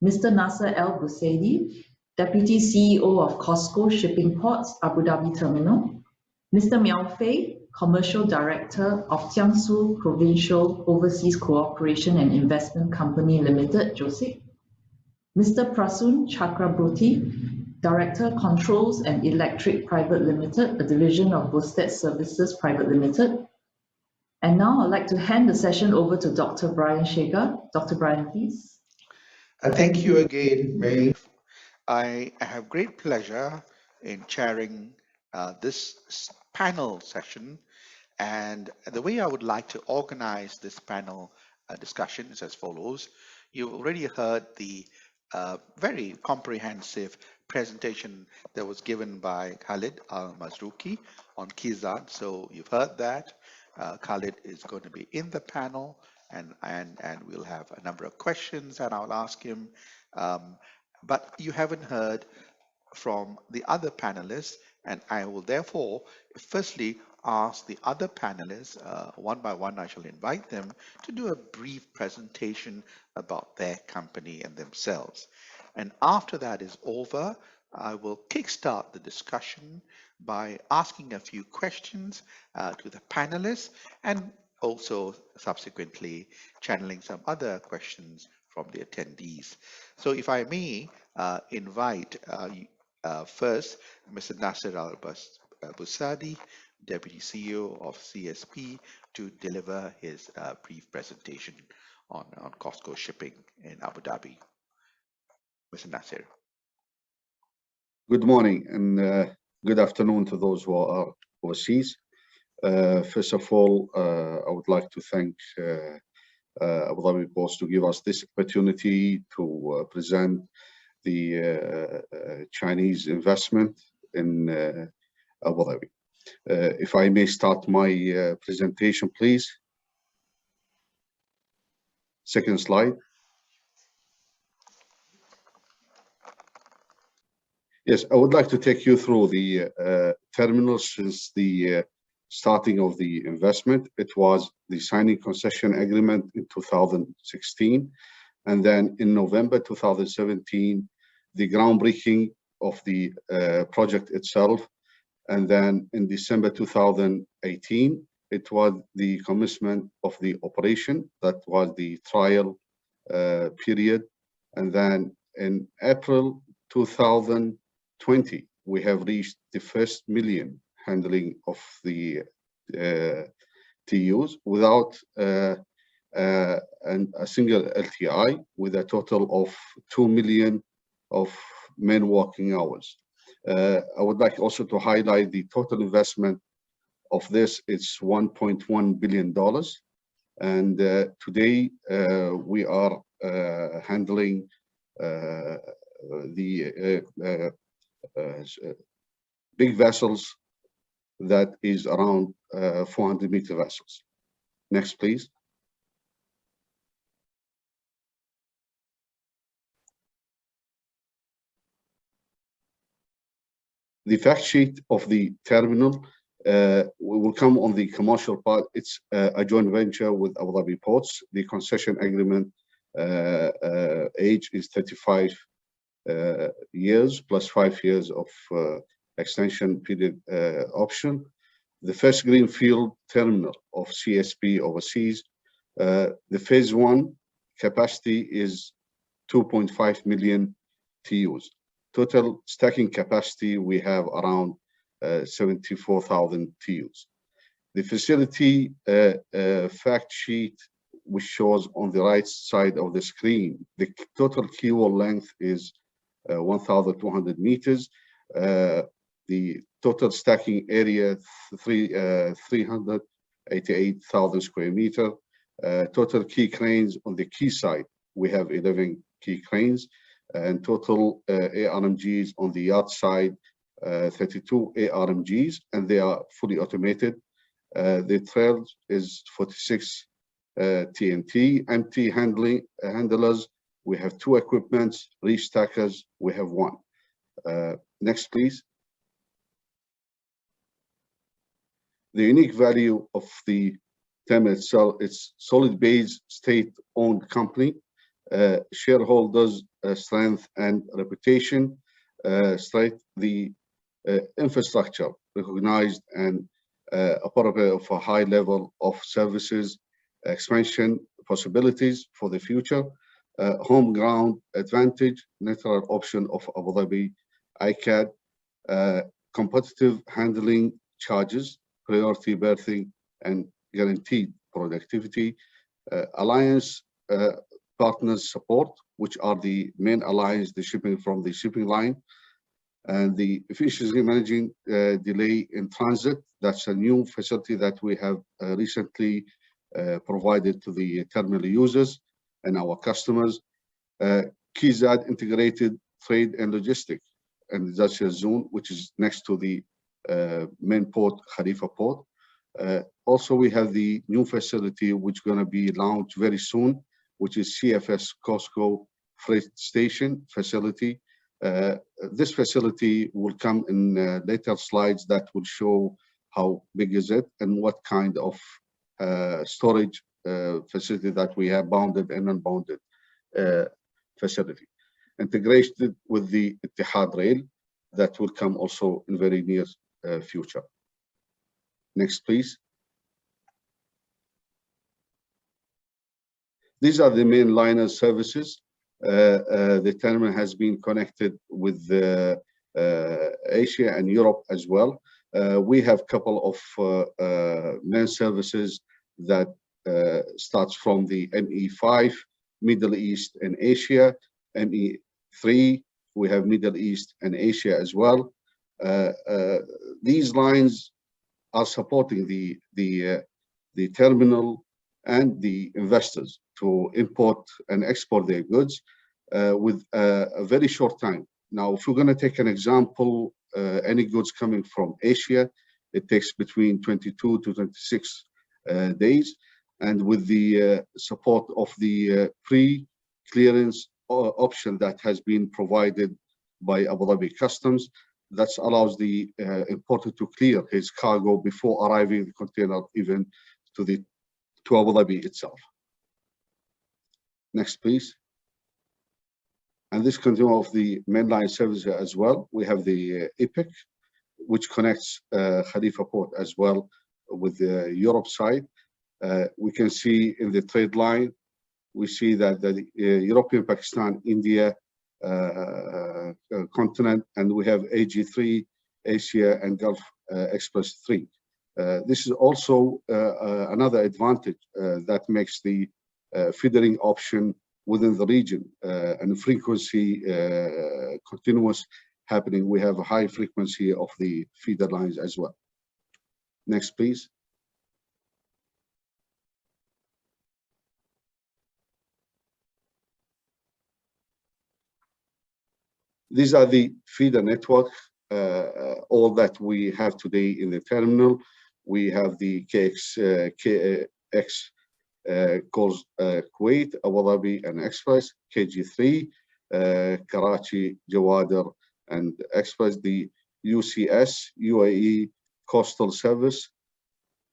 Mr. Nasser El Busaidi, Deputy CEO of COSCO Shipping Ports, Abu Dhabi Terminal, Mr. Miao Fei, Commercial Director of Jiangsu Provincial Overseas Cooperation and Investment Company Limited, Joseph. Mr. Prasoon Chakraborty, Director, Controls and Electric Private Limited, a division of Bosted Services Private Limited. And now I'd like to hand the session over to Dr. Brian Shaiga. Dr. Brian, please. Thank you again, May. I have great pleasure in chairing this panel session, and the way I would like to organize this panel discussion is as follows. You already heard the very comprehensive presentation that was given by Khalid Al-Mazrouki on Kizad, so you've heard that. Khalid is going to be in the panel, and we'll have a number of questions and I'll ask him, but you haven't heard from the other panelists, and I will therefore firstly ask the other panelists, one by one I shall invite them to do a brief presentation about their company and themselves. And after that is over, I will kickstart the discussion by asking a few questions to the panelists, and also subsequently channeling some other questions from the attendees. So if I may invite first Mr. Nasser Al-Busadi, Deputy CEO of CSP, to deliver his brief presentation on COSCO shipping in Abu Dhabi. Mr. Nasser. Good morning and good afternoon to those who are overseas. First of all, I would like to thank Abu Dhabi Ports to give us this opportunity to present the Chinese investment in Abu Dhabi. If I may start my presentation, please. Second slide. Yes, I would like to take you through the terminal since the starting of the investment. It was the signing concession agreement in 2016, and then in November 2017, the groundbreaking of the project itself, and then in December 2018, it was the commencement of the operation. That was the trial period, and then in April 2020, we have reached the first million handling of the TUs without a single LTI, with a total of 2 million of men working hours. I would like also to highlight the total investment of this. It's $1.1 billion, and today we are handling the big vessels that is around 400-meter vessels. Next, please. The fact sheet of the terminal will come on the commercial part. It's a joint venture with Abu Dhabi Ports. The concession agreement age is 35 years plus 5 years of extension period option. The first greenfield terminal of CSP overseas. The phase 1 capacity is 2.5 million TUs. Total stacking capacity, we have around 74,000 TUs. The facility fact sheet, which shows on the right side of the screen, the total quay wall length is 1,200 meters. The total stacking area, 388,000 square meter. Total quay cranes on the quay side, we have 11 quay cranes, and total ARMGs on the yard side, 32 ARMGs, and they are fully automated. The trail is 46 TNT. Empty handlers, we have 2 equipments. Reach stackers, we have 1. Next, please. The unique value of the terminal itself, it's solid base, state-owned company. Shareholders, strength and reputation, the infrastructure recognized and appropriate of a high level of services, expansion possibilities for the future, home ground advantage, natural option of Abu Dhabi, ICAD, competitive handling charges, priority berthing, and guaranteed productivity, alliance partners support, which are the main alliance, the shipping from the shipping line, and the efficiency managing delay in transit. That's a new facility that we have recently provided to the terminal users and our customers. Kizad integrated trade and logistics and industrial zone, which is next to the main port, Khalifa Port. Also, we have the new facility which is going to be launched very soon, which is CFS Costco Freight Station facility. This facility will come in later slides that will show how big is it and what kind of storage facility that we have, bounded and unbounded facility. Integrated with the Etihad Rail that will come also in very near future. Next, please. These are the main liner services. The terminal has been connected with Asia and Europe as well. We have a couple of main services that starts from the ME5, Middle East and Asia, ME3, we have Middle East and Asia as well. These lines are supporting the terminal and the investors to import and export their goods with a very short time. Now, if we're going to take an example, any goods coming from Asia, it takes between 22 to 26 days. And with the support of the pre-clearance option that has been provided by Abu Dhabi Customs, that allows the importer to clear his cargo before arriving the container even to Abu Dhabi itself. Next, please. And this continues of the mainline service as well. We have the EPIC, which connects Khalifa Port as well with the Europe side. We can see in the trade line, we see that the European, Pakistan, India continent, and we have AG3, Asia and Gulf Express 3. This is also another advantage that makes the feedering option within the region and frequency continuous happening. We have a high frequency of the feeder lines as well. Next, please. These are the feeder network, all that we have today in the terminal. We have the KX calls Kuwait, Abu Dhabi and Express, KG3, Karachi, Jawadar and Express, the UCS, UAE Coastal Service,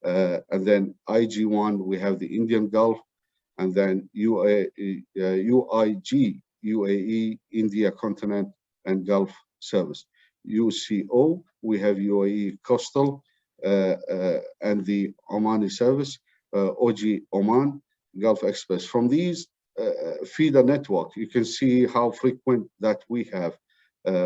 and then IG1, we have the Indian Gulf, and then UIG, UAE, India Continent and Gulf Service. UCO, we have UAE Coastal and the Omani Service, OG Oman, Gulf Express. From these feeder network, you can see how frequent that we have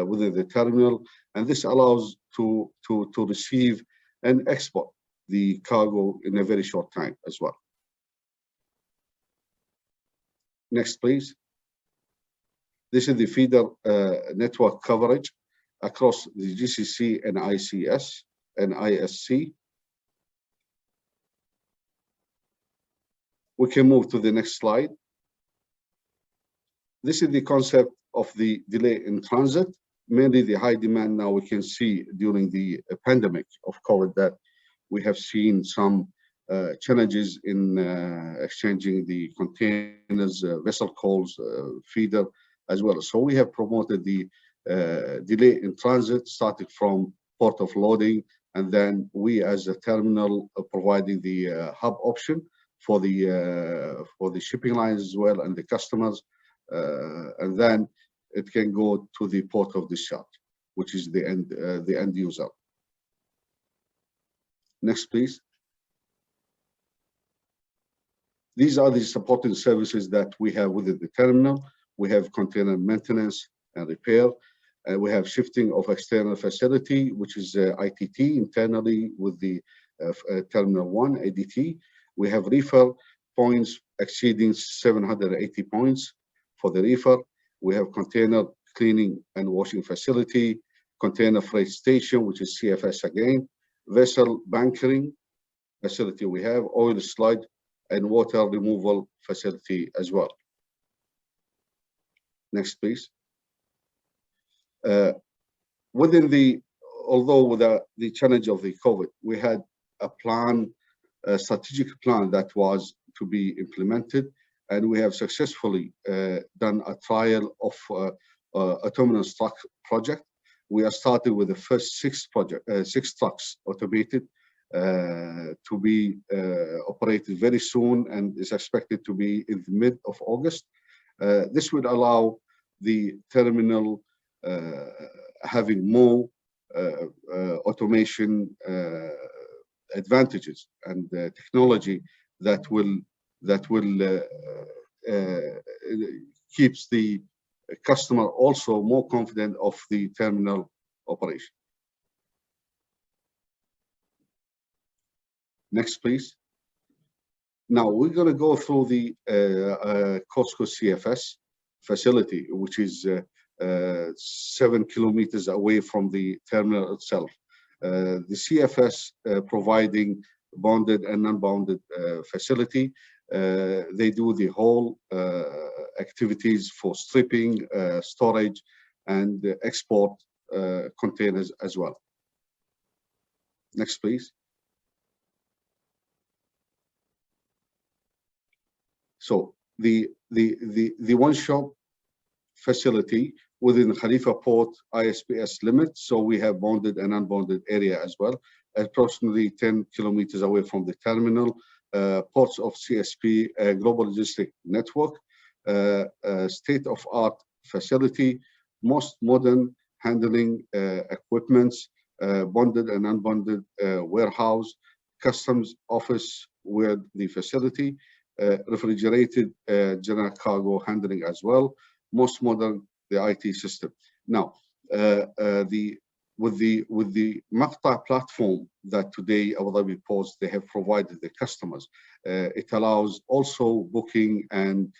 within the terminal, and this allows to receive and export the cargo in a very short time as well. Next, please. This is the feeder network coverage across the GCC and ICS and ISC. We can move to the next slide. This is the concept of the delay in transit, mainly the high demand now we can see during the pandemic of COVID, that we have seen some challenges in exchanging the containers, vessel calls, feeder as well. So we have promoted the delay in transit, starting from port of loading, and then we as a terminal providing the hub option for the shipping lines as well and the customers, and then it can go to the port of discharge, which is the end user. Next, please. These are the supporting services that we have within the terminal. We have container maintenance and repair. We have shifting of external facility, which is ITT internally with the Terminal 1, ADT. We have reefer points exceeding 780 points for the reefer. We have container cleaning and washing facility, container freight station, which is CFS again, vessel bunkering facility we have, oil sludge, and water removal facility as well. Next, please. Although with the challenge of the COVID, we had a plan, a strategic plan that was to be implemented, and we have successfully done a trial of autonomous truck project. We are starting with the first six trucks automated to be operated very soon, and is expected to be in the mid of August. This would allow the terminal having more automation advantages and technology that will keeps the customer also more confident of the terminal operation. Next, please. Now we're going to go through the COSCO CFS facility, which is 7 kilometers away from the terminal itself. The CFS providing bonded and non-bonded facility. They do the whole activities for stripping, storage, and export containers as well. Next, please. So the one-shop facility within Khalifa Port ISPS limit. So we have bonded and unbonded area as well, approximately 10 kilometers away from the terminal. Ports of CSP Global Logistic Network, state-of-art facility, most modern handling equipments, bonded and unbonded warehouse, customs office with the facility, refrigerated general cargo handling as well, most modern the IT system. Now, with the Maqta platform that today Abu Dhabi Ports they have provided the customers, it allows also booking and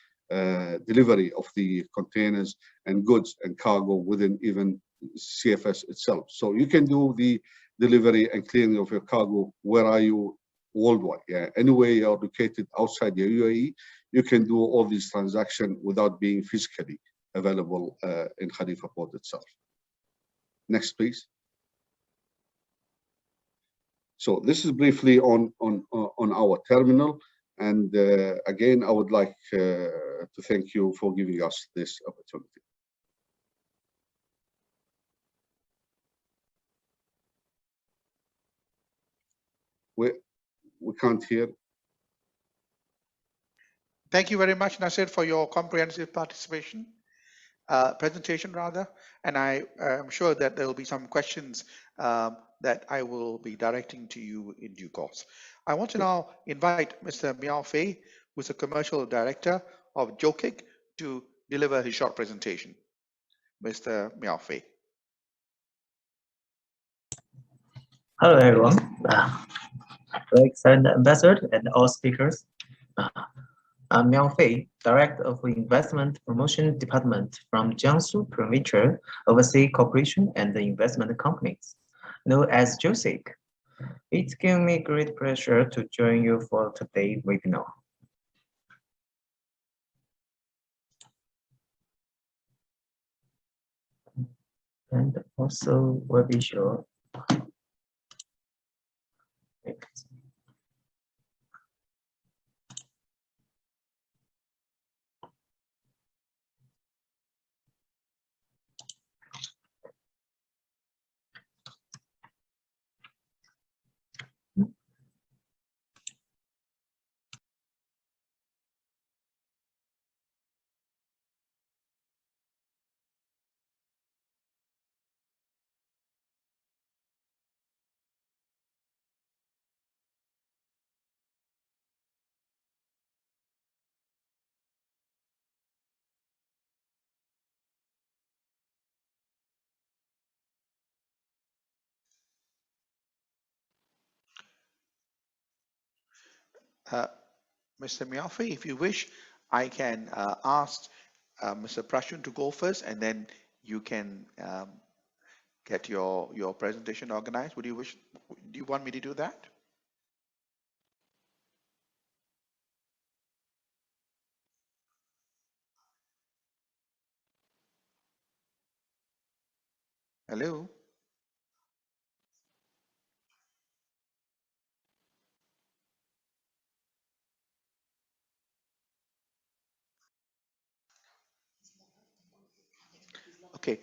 delivery of the containers and goods and cargo within even CFS itself. So you can do the delivery and clearing of your cargo where are you worldwide. Yeah, anywhere you are located outside the UAE, you can do all these transactions without being physically available in Khalifa Port itself. Next, please. So this is briefly on our terminal, and again, I would like to thank you for giving us this opportunity. We can't hear. Thank you very much, Nasir, for your comprehensive presentation rather, and I am sure that there will be some questions that I will be directing to you in due course. I want to now invite Mr. Miao Fei, who is the Commercial Director of JOKIC, to deliver his short presentation. Mr. Miao Fei. Hello, everyone. Very excited ambassador and all speakers. I'm Miao Fei, Director of Investment Promotion Department from Jiangsu Provincial Overseas Corporation and the Investment Companies, known as JOSIC. It gives me great pleasure to join you for today's webinar. And also will be sure. Mr. Miaofi, if you wish, I can ask Mr. Prashun to go first, and then you can get your presentation organized. Would you wish? Do you want me to do that? Hello. Okay.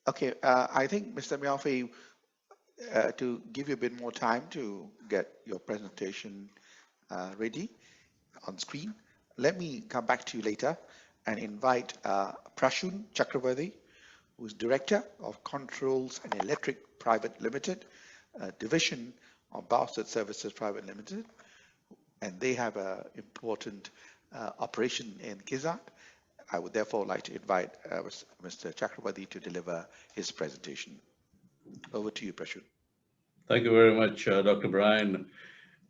Okay. I think Mr. Miaofi, to give you a bit more time to get your presentation ready on screen, let me come back to you later and invite Prashun Chakravarti, who is Director of Controls and Electric Private Limited, division of Bowsett Services Private Limited, and they have an important operation in Kizad. I would therefore like to invite Mr. Chakravarti to deliver his presentation. Over to you, Prashun. Thank you very much, Dr. Brian.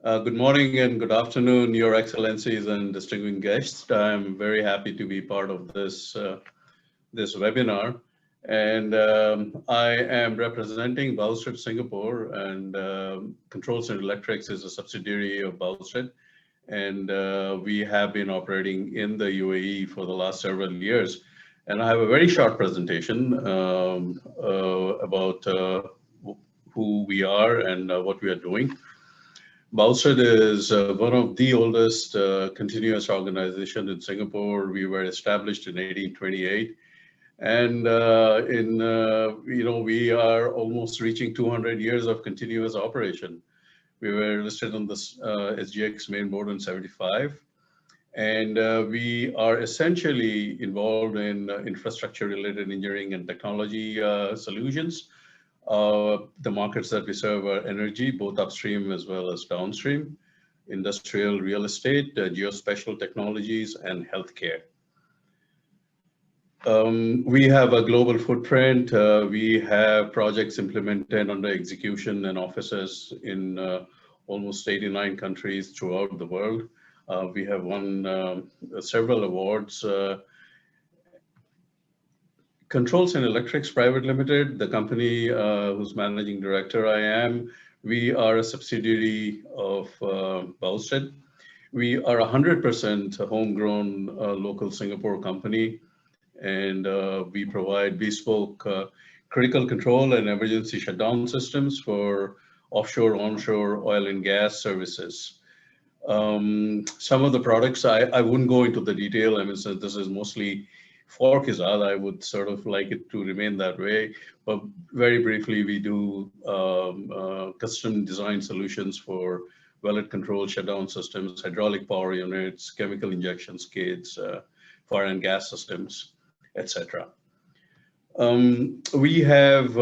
Good morning and good afternoon, Your Excellencies and distinguished guests. I'm very happy to be part of this, this webinar. And I am representing Bowsett Singapore, and Controls and Electrics is a subsidiary of Bowsett. And we have been operating in the UAE for the last several years. And I have a very short presentation about who we are and what we are doing. Bowsett is one of the oldest continuous organizations in Singapore. We were established in 1828. And we are almost reaching 200 years of continuous operation. We were listed on the SGX main board in 75. And we are essentially involved in infrastructure related engineering and technology solutions. The markets that we serve are energy, both upstream as well as downstream, industrial real estate, geospatial technologies, and healthcare. We have a global footprint. We have projects implemented under execution and offices in almost 89 countries throughout the world. We have won several awards. Controls and Electrics Private Limited, the company whose managing director I am, we are a subsidiary of Bowsett. We are 100% homegrown local Singapore company, and we provide bespoke critical control and emergency shutdown systems for offshore, onshore oil and gas services. Some of the products, I wouldn't go into the detail. I mean, since this is mostly for Kizad, I would sort of like it to remain that way. But very briefly, we do custom design solutions for well control shutdown systems, hydraulic power units, chemical injection skids, fire and gas systems, etc. We have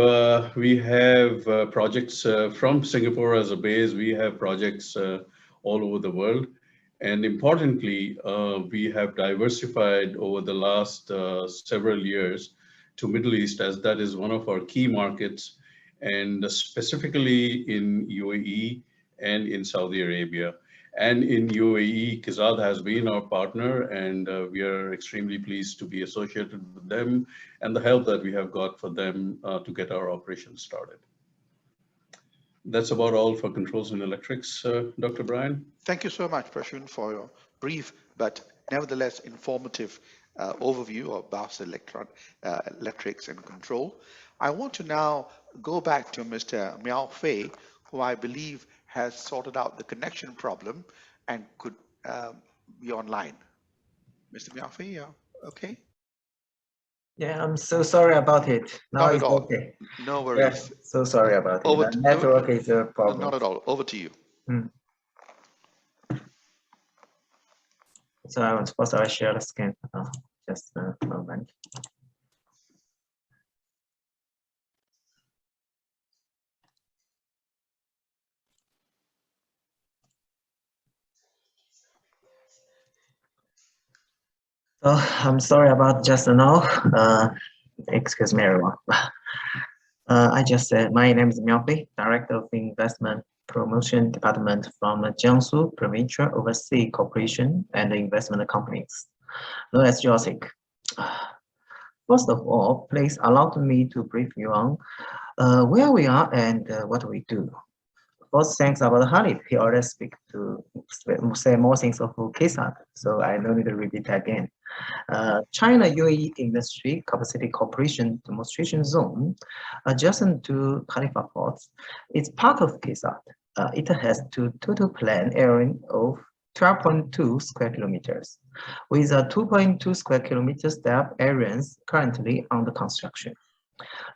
projects from Singapore as a base. We have projects all over the world. And importantly, we have diversified over the last several years to Middle East, as that is one of our key markets, and specifically in UAE and in Saudi Arabia. And in UAE, Kizad has been our partner, and we are extremely pleased to be associated with them and the help that we have got for them to get our operations started. That's about all for Controls and Electrics, Dr. Brian. Thank you so much, Prashun, for your brief but nevertheless informative overview of Bowsett Electrics and Control. I want to now go back to Mr. Miao Fei, who I believe has sorted out the connection problem and could be online. Mr. Miao Fei, okay? Yeah, I'm so sorry about it. Now Not it's at all. okay. No worries. Yeah, so sorry about it. The network is a problem. Not at all. Over to you. So I was supposed to share the screen. Just a moment. So I'm sorry about just now. Excuse me, everyone. I just said my name is Miao Fei, Director of Investment Promotion Department from Jiangsu Provincial Overseas Corporation and Investment Companies, known as JOSIC. First of all, please allow me to brief you on where we are and what we do. First, thanks about Khalid. He already say more things of Kizad, so I no need to repeat again. China UAE Industry Capacity Cooperation Demonstration Zone, adjacent to Khalifa Port, is part of Kizad. It has total planned area of 12.2 square kilometers, with a 2.2 square kilometers depth areas currently under construction.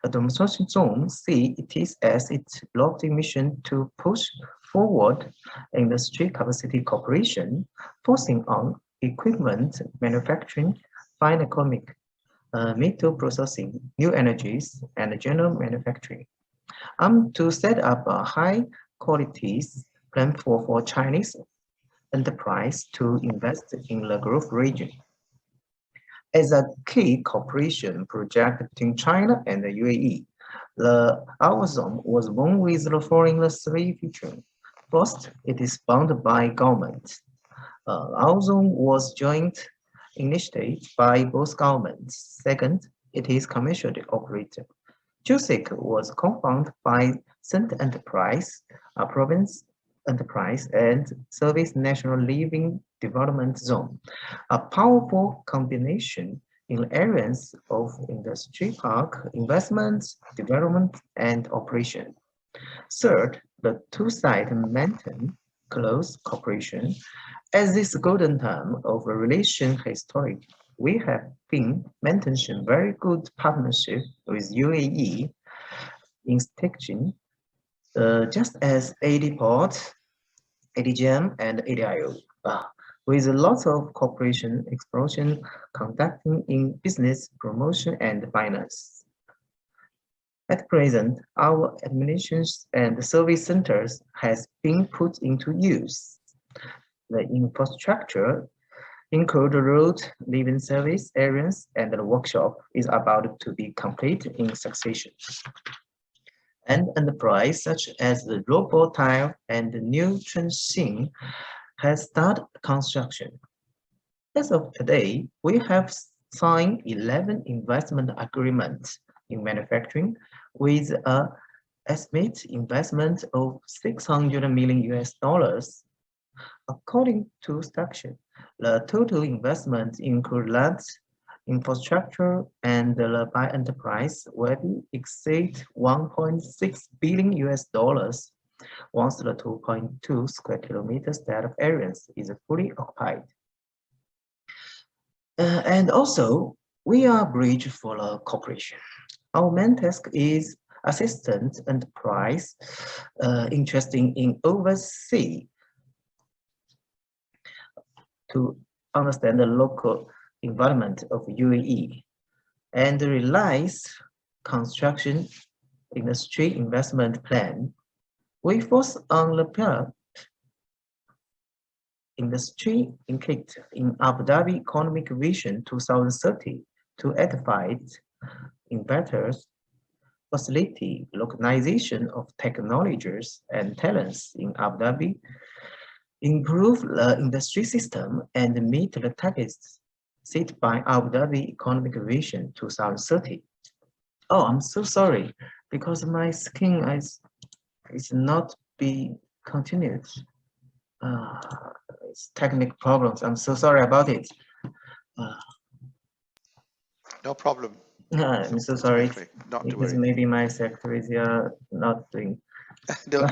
The demonstration zone sees it as its lofty mission to push forward industry capacity cooperation, focusing on equipment manufacturing, fine economic, metal processing, new energies, and general manufacturing. To set up a high quality plan for Chinese enterprise to invest in the growth region. As a key cooperation project between China and the UAE, our zone was born with the following three features. First, it is bound by government. Our zone was joint initiated by both governments. Second, it is commercially operated. JOSIC was co-founded by Center Enterprise, a province enterprise, and Service National Living Development Zone, a powerful combination in areas of industry park, investments, development, and operation. Third, the two sides maintain close cooperation. As this golden term of a relation historic, we have been maintaining very good partnership with UAE in stitching, just as AD Port, ADGM, and ADIO, with lots of cooperation exploration conducting in business, promotion, and finance. At present, our administrations and service centers has been put into use. The infrastructure, including road, living service areas, and the workshop is about to be complete in succession. And enterprise such as the robot tile and the new trenching has started construction. As of today, we have signed 11 investment agreements in manufacturing with an estimated investment of $600 million. According to Structure, the total investment include land, infrastructure, and the by enterprise will exceed $1.6 billion once the 2.2 square kilometers depth areas is fully occupied. And also, we are bridge for the cooperation. Our main task is assistant enterprise interested in overseas to understand the local environment of UAE and realize construction industry investment plan. We focus on the pillar industry impact in Abu Dhabi Economic Vision 2030 to identify investors, facilitate localization of technologies and talents in Abu Dhabi, improve the industry system, and meet the targets set by Abu Dhabi Economic Vision 2030. Oh, I'm so sorry, because my screen is not being continued. It's technical problems. I'm so sorry about it. No problem. I'm so sorry. Not to Because worry. maybe my secretaries are not doing. No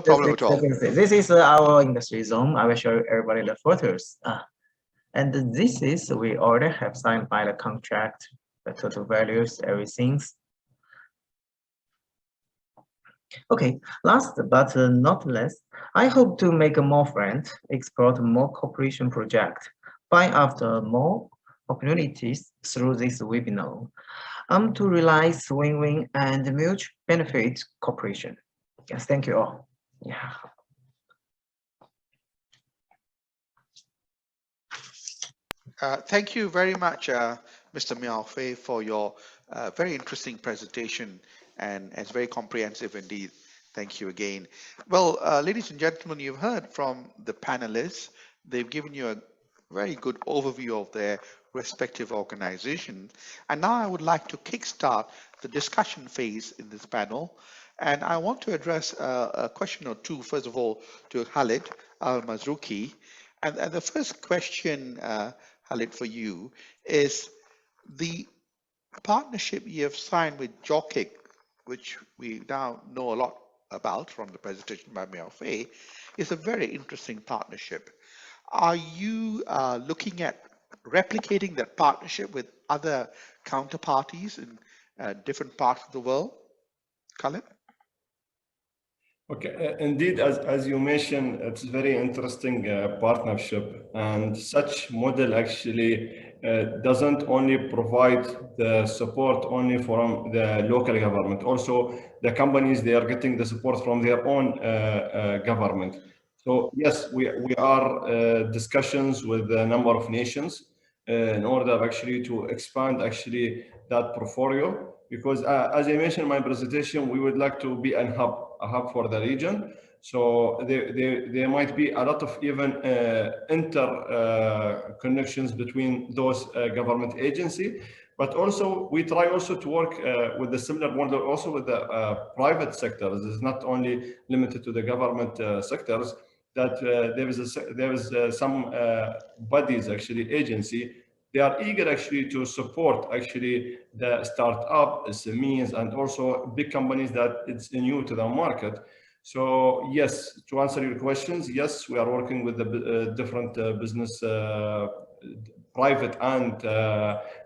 problem at all. This is our industry zone. I will show everybody the photos. And this is, we already have signed by the contract, the total values, everything. Okay, last but not least, I hope to make more friends, explore more cooperation projects, find after more opportunities through this webinar, to realize win-win and mutual benefit cooperation. Yes, thank you all. Yeah. Thank you very much, Mr. Miao Fei, for your very interesting presentation, and it's very comprehensive indeed. Thank you again. Well, ladies and gentlemen, you've heard from the panelists. They've given you a very good overview of their respective organizations. And now I would like to kickstart the discussion phase in this panel. And I want to address a question or two, first of all, to Khalid Al-Mazrouki. And the first question, Khalid, for you is the partnership you have signed with Jokic, which we now know a lot about from the presentation by Miao Fei, is a very interesting partnership. Are you looking at replicating that partnership with other counterparties in different parts of the world? Khalid? Okay, indeed, as you mentioned, it's a very interesting partnership, and such model actually doesn't only provide the support only from the local government. Also, the companies, they are getting the support from their own government. So yes, we are discussions with a number of nations in order actually to expand actually that portfolio. Because as I mentioned in my presentation, we would like to be a hub for the region. So there might be a lot of even connections between those government agencies. But also we try also to work with the similar model also with the private sectors. It's not only limited to the government sectors. That there is some bodies actually agency. They are eager actually to support actually the startup, SMEs, and also big companies that it's new to the market. So yes, to answer your questions, yes, we are working with the different business, private and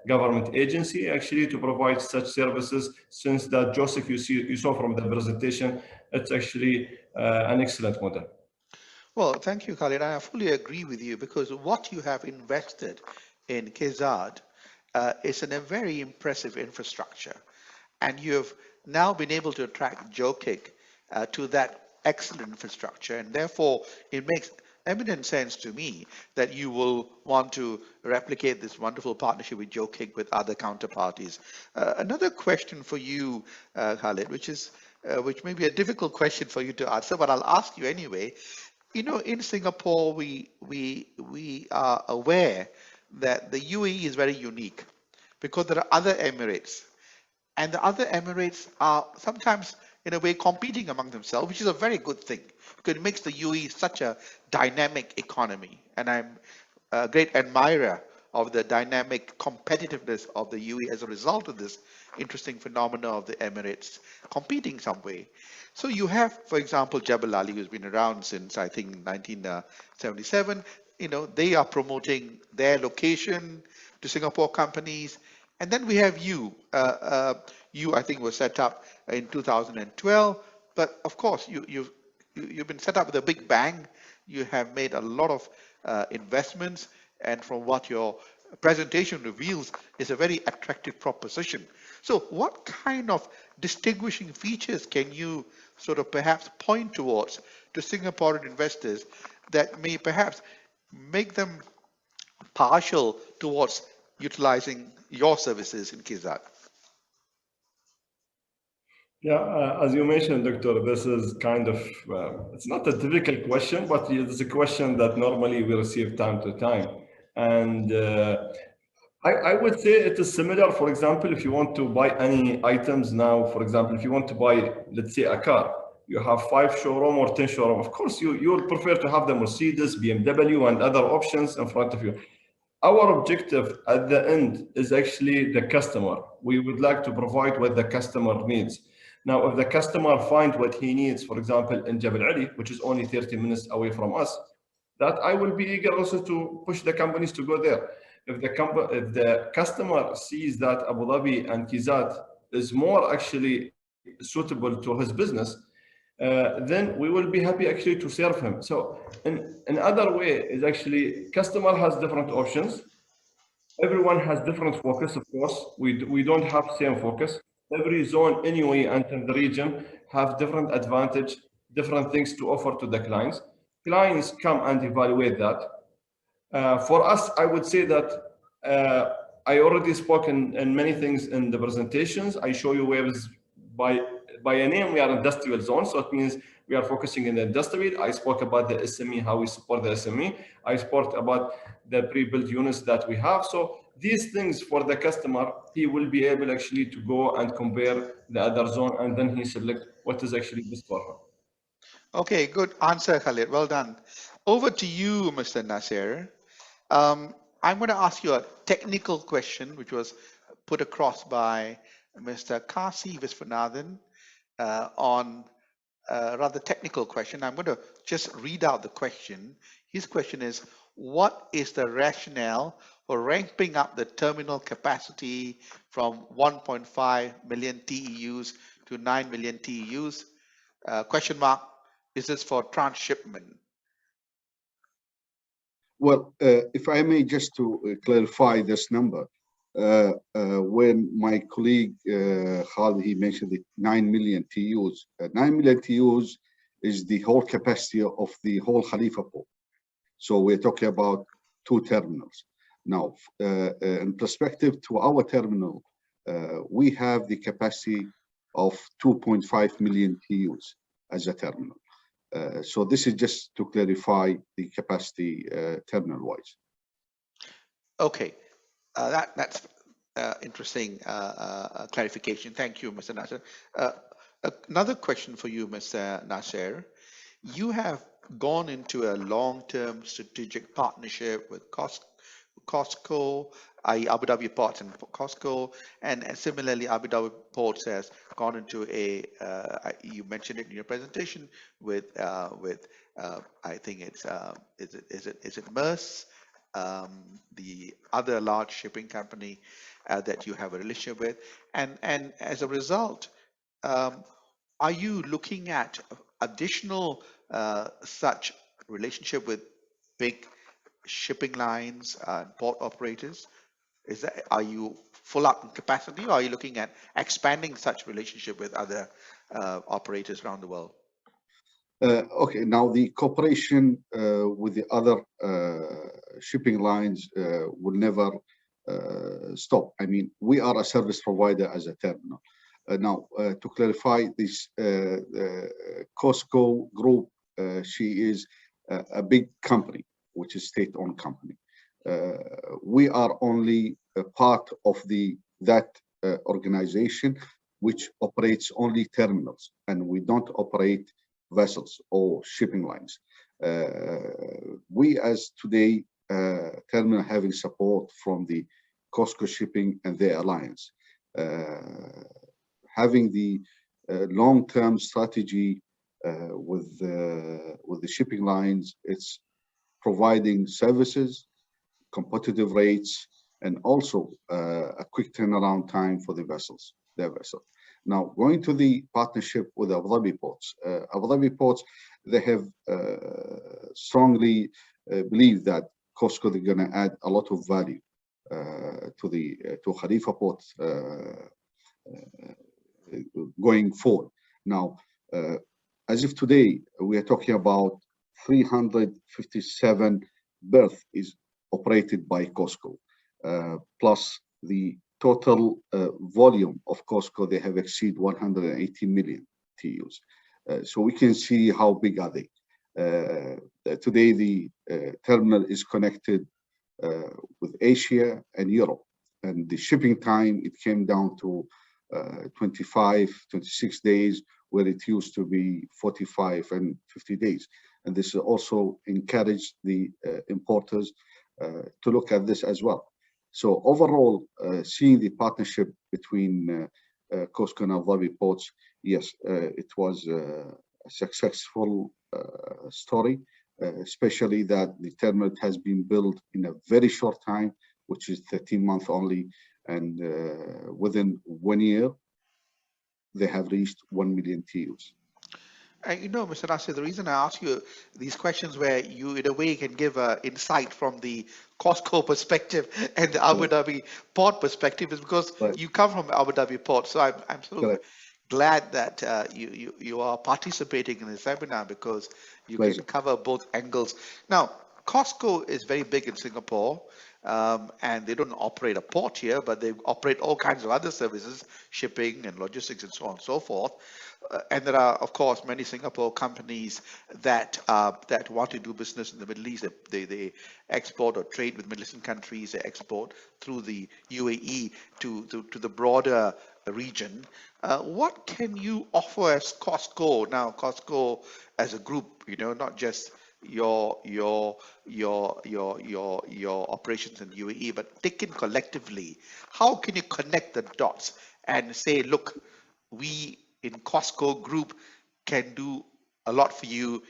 government agency actually to provide such services. Since that Joseph, you saw from the presentation, it's actually an excellent model. Well, thank you, Khalid. I fully agree with you because what you have invested in Kizad is in a very impressive infrastructure. And you have now been able to attract Jokic to that excellent infrastructure. And therefore, it makes eminent sense to me that you will want to replicate this wonderful partnership with Jokic with other counterparties. Another question for you, Khalid, which may be a difficult question for you to answer, but I'll ask you anyway. You know, in Singapore, we are aware that the UAE is very unique because there are other Emirates, and the other Emirates are sometimes in a way competing among themselves, which is a very good thing because it makes the UAE such a dynamic economy. And I'm a great admirer of the dynamic competitiveness of the UAE as a result of this interesting phenomena of the Emirates competing some way. So you have, for example, Jebel Ali, who's been around since, I think, 1977. You know, they are promoting their location to Singapore companies. And then we have you. You, I think, was set up in 2012. But of course, you've been set up with a big bang. You have made a lot of investments. And from what your presentation reveals, is a very attractive proposition. So what kind of distinguishing features can you sort of perhaps point towards to Singaporean investors that may perhaps make them partial towards utilizing your services in Kizad? Yeah, as you mentioned, Doctor, this is kind of, it's not a difficult question, but it's a question that normally we receive time to time. And I would say it is similar. For example, if you want to buy any items now, for example, if you want to buy, let's say, a car, you have 5 showroom or 10 showroom. Of course, you would prefer to have the Mercedes, BMW, and other options in front of you. Our objective at the end is actually the customer. We would like to provide what the customer needs. Now, if the customer finds what he needs, for example, in Jebel Ali, which is only 30 minutes away from us, that I will be eager also to push the companies to go there. If the customer sees that Abu Dhabi and Kizad is more actually suitable to his business, then we will be happy actually to serve him. So in other way is actually customer has different options. Everyone has different focus, of course. We don't have same focus. Every zone anyway and in the region have different advantage, different things to offer to the clients. Clients come and evaluate that. For us, I would say that I already spoken in many things in the presentations. I show you where is by a name, we are industrial zone. So it means we are focusing in the industry. I spoke about the SME, how we support the SME. I spoke about the pre-built units that we have. So these things for the customer, he will be able actually to go and compare the other zone, and then he select what is actually best for him. Okay, good answer, Khalid. Well done. Over to you, Mr. Nasser. I'm going to ask you a technical question, which was put across by Mr. Kasi Viswanathan on a rather technical question. I'm going to just read out the question. His question is, what is the rationale for ramping up the terminal capacity from 1.5 million TEUs to 9 million TEUs? Question mark, is this for transshipment? Well, if I may, just to clarify this number, when my colleague Khalid, he mentioned the 9 million TEUs. 9 million TEUs is the whole capacity of the whole Khalifa Port. So we're talking about 2 terminals. Now, in perspective to our terminal, we have the capacity of 2.5 million TEUs as a terminal. So this is just to clarify the capacity terminal-wise. Okay, that's interesting clarification. Thank you, Mr. Nasser. Another question for you, Mr. Nasser. You have gone into a long-term strategic partnership with COSCO, i.e. Abu Dhabi Ports and COSCO, and similarly Abu Dhabi Ports has gone into a, you mentioned it in your presentation, with I think it's, is it MERS, the other large shipping company that you have a relationship with, and as a result, are you looking at additional such relationship with big shipping lines and port operators? Are you full up in capacity, or are you looking at expanding such relationship with other operators around the world? Okay, now the cooperation with the other shipping lines will never stop. I mean, we are a service provider as a terminal. Now, to clarify, this COSCO group, she is a big company, which is state-owned company. We are only a part of that organization, which operates only terminals, and we don't operate vessels or shipping lines. We, as today, terminal having support from the COSCO Shipping and their alliance, having the long-term strategy with the shipping lines. It's providing services, competitive rates, and also a quick turnaround time for their vessels. Now, going to the partnership with Abu Dhabi Ports. Abu Dhabi Ports, they have strongly believed that COSCO, they're going to add a lot of value to Khalifa Port going forward. Now, as of today, we are talking about 357 berths is operated by COSCO, plus the total volume of COSCO, they have exceeded 180 million TEUs. So we can see how big are they. Today, the terminal is connected with Asia and Europe, and the shipping time, it came down to 25, 26 days, where it used to be 45 and 50 days. And this also encouraged the importers to look at this as well. So overall, seeing the partnership between COSCO and Abu Dhabi Ports, yes, it was a successful story, especially that the terminal has been built in a very short time, which is 13 months only, and within 1 year, they have reached 1 million TEUs. You know, Mr. Nasser, the reason I ask you these questions where you, in a way, can give an insight from the COSCO perspective and the Abu Dhabi Port perspective is because you come from Abu Dhabi Port. So I'm so glad that you are participating in this webinar because you can cover both angles. Now, COSCO is very big in Singapore. and they don't operate a port here, but they operate all kinds of other services, shipping and logistics and so on and so forth. And there are, of course, many Singapore companies that that want to do business in the Middle East. They export or trade with Middle Eastern countries. They export through the UAE to the broader region. What can you offer as COSCO? Now, COSCO as a group, you know, not just your operations in the UAE, but taken collectively, how can you connect the dots and say, look, we in COSCO group can do a lot for you,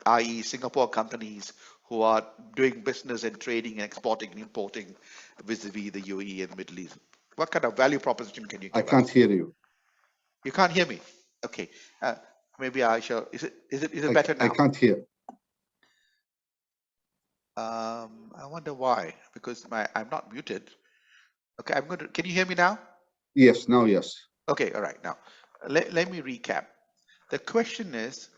i.e. Singapore companies who are doing business and trading and exporting and importing vis-a-vis the UAE and the Middle East? What kind of value proposition can you give I can't us? hear you. You can't hear me? Okay. Maybe I shall, is it better now? I can't hear. I wonder why, because I'm not muted. Okay, can you hear me now? Yes, now yes. Okay, all right. Now, let me recap. The question is,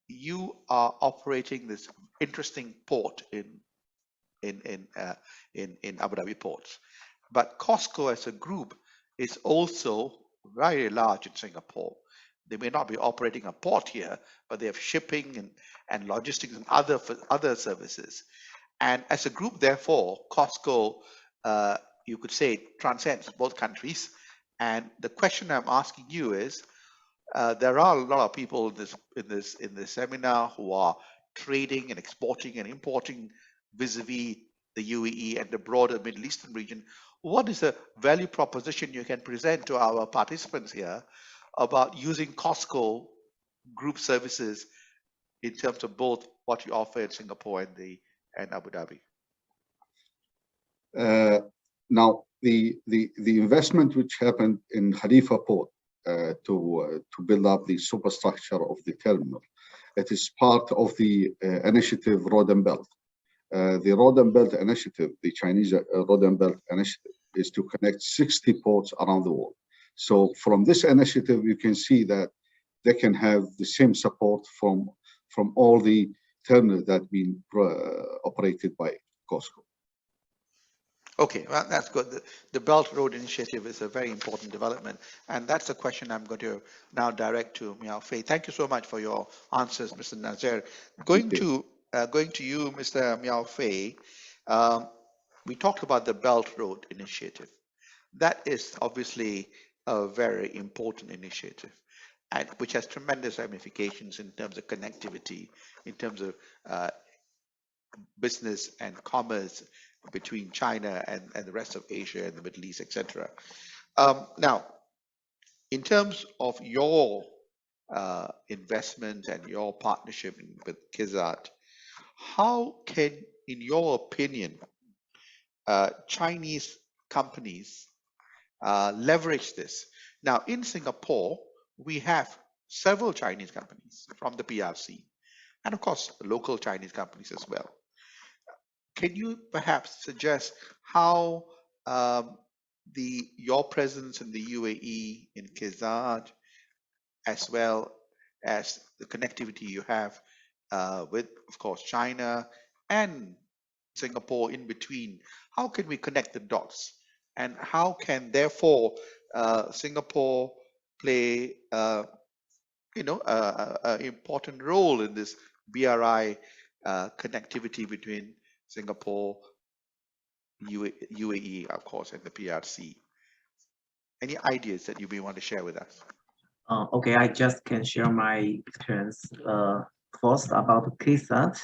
you are operating this interesting port in Abu Dhabi ports, but COSCO as a group is also very large in Singapore. They may not be operating a port here, but they have shipping and logistics and other services. And as a group, therefore, COSCO, you could say, transcends both countries. And the question I'm asking you is, there are a lot of people in this seminar who are trading and exporting and importing vis-a-vis the UAE and the broader Middle Eastern region. What is the value proposition you can present to our participants here about using COSCO group services in terms of both what you offer in Singapore and Abu Dhabi? Now, the investment which happened in Khalifa Port to build up the superstructure of the terminal, it is part of the initiative Road and Belt. The Road and Belt initiative, the Chinese Road and Belt initiative, is to connect 60 ports around the world. So from this initiative, you can see that they can have the same support from all the terminals that been operated by COSCO. Okay, well, that's good. The Belt Road Initiative is a very important development, and that's the question I'm going to now direct to Miao Fei. Thank you so much for your answers, Mr. Nazir. Going to you, Mr. Miao Fei. We talked about the Belt Road Initiative. That is obviously a very important initiative, and which has tremendous ramifications in terms of connectivity, in terms of business and commerce between China and the rest of Asia and the Middle East, etc. Now, in terms of your investment and your partnership with Kizad, how can, in your opinion, Chinese companies leverage this? Now, in Singapore, we have several Chinese companies from the PRC, and of course, local Chinese companies as well. Can you perhaps suggest how your presence in the UAE, in Kizad, as well as the connectivity you have with, of course, China and Singapore in between, how can we connect the dots? And how can, therefore, Singapore play, an important role in this BRI connectivity between Singapore, UAE, of course, and the PRC? Any ideas that you may want to share with us? Okay, I just can share my experience first about Kizad.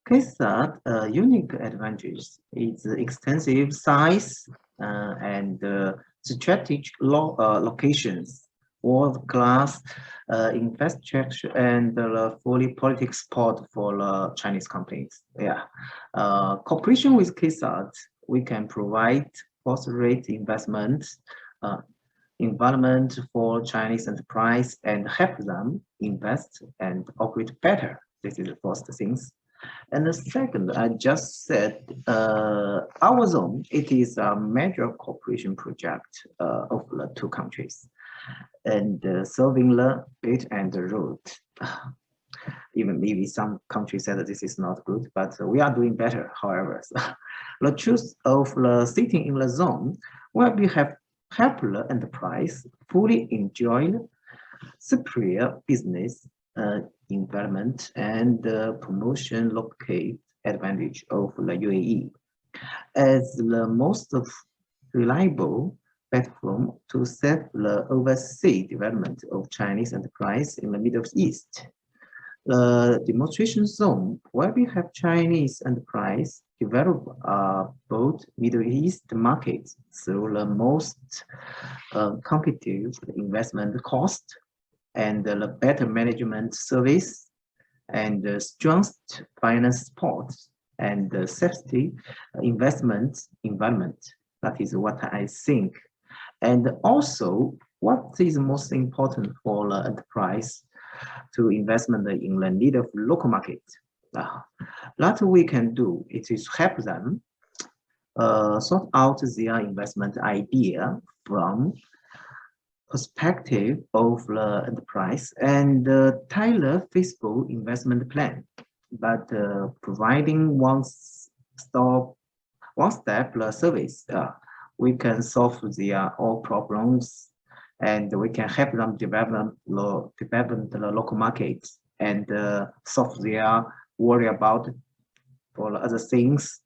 Kizad unique advantage is extensive size and strategic locations, world-class infrastructure, and fully political support for Chinese companies. Yeah, cooperation with Kizad, we can provide first-rate investment, environment for Chinese enterprise, and help them invest and operate better. This is the first things. And the second, I just said, our zone, it is a major cooperation project of the two countries, and serving the Belt and the Road. Even maybe some countries said that this is not good, but we are doing better, however. The truth of the sitting in the zone where we have helped the enterprise fully enjoy superior business environment and promotion locate advantage of the UAE as the most reliable platform to set the overseas development of Chinese enterprise in the Middle East. The demonstration zone where we have Chinese enterprise develop both Middle East markets through the most competitive investment cost and the better management service and the strongest finance support and the safety investment environment. That is what I think. And also, what is most important for the enterprise to investment in the need of local market? That we can do, it is help them sort out their investment idea from perspective of the enterprise and tailor feasible investment plan, but providing one-step service, we can solve their all problems and we can help them develop the local markets and solve their worry about for other things.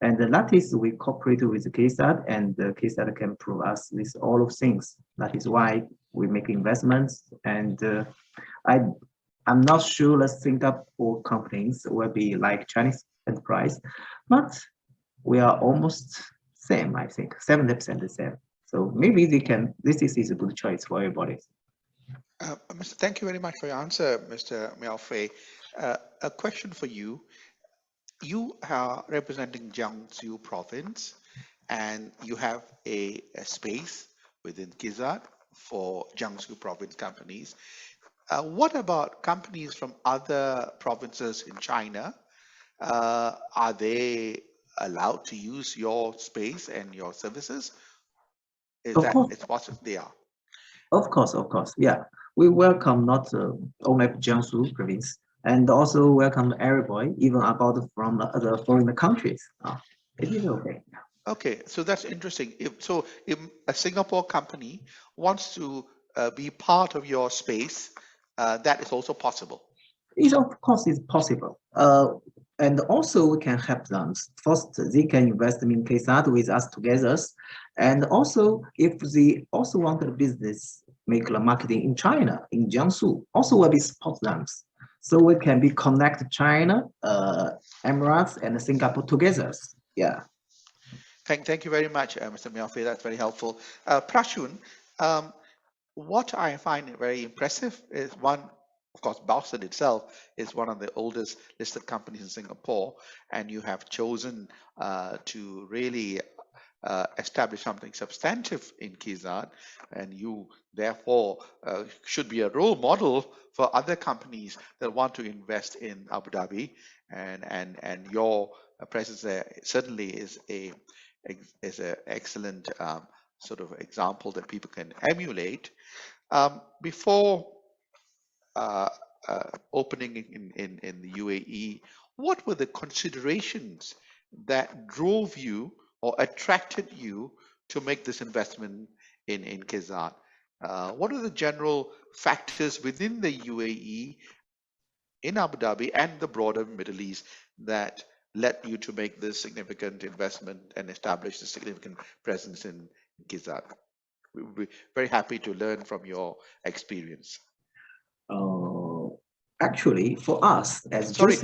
And that is we cooperate with Kizad, and Kizad can provide us with all of things. That is why we make investments. And I'm not sure the Singapore companies will be like Chinese enterprise, but we are almost same, I think, 70% the same. So maybe they can, this is a good choice for everybody. Thank you very much for your answer, Mr. Miao Fei. A question for you. You are representing Jiangsu province and you have a space within Kizad for Jiangsu province companies. What about companies from other provinces in China? Are they allowed to use your space and your services? It's possible they are? Of course, yeah. We welcome not only Jiangsu province, and also welcome everybody, even about from other foreign countries. It is okay. Okay, so that's interesting. If a Singapore company wants to be part of your space, that is also possible. It of course is possible. And also we can help them. First, they can invest in Kizad with us together. And also, if they also want a business, make the marketing in China, in Jiangsu, also will be support them. So we can be connect China, Emirates, and Singapore together. Yeah. Thank you very much, Mr. Miao Fei. That's very helpful. Prashun, what I find very impressive is one, of course, Baoshan itself is one of the oldest listed companies in Singapore, and you have chosen to really establish something substantive in Kizad, and you therefore should be a role model for other companies that want to invest in Abu Dhabi, and your presence there certainly is an excellent sort of example that people can emulate. Before opening in the UAE, what were the considerations that drove you or attracted you to make this investment in Kizad? What are the general factors within the UAE, in Abu Dhabi and the broader Middle East that led you to make this significant investment and establish a significant presence in Kizad? We'll be very happy to learn from your experience. Actually, for us as sorry,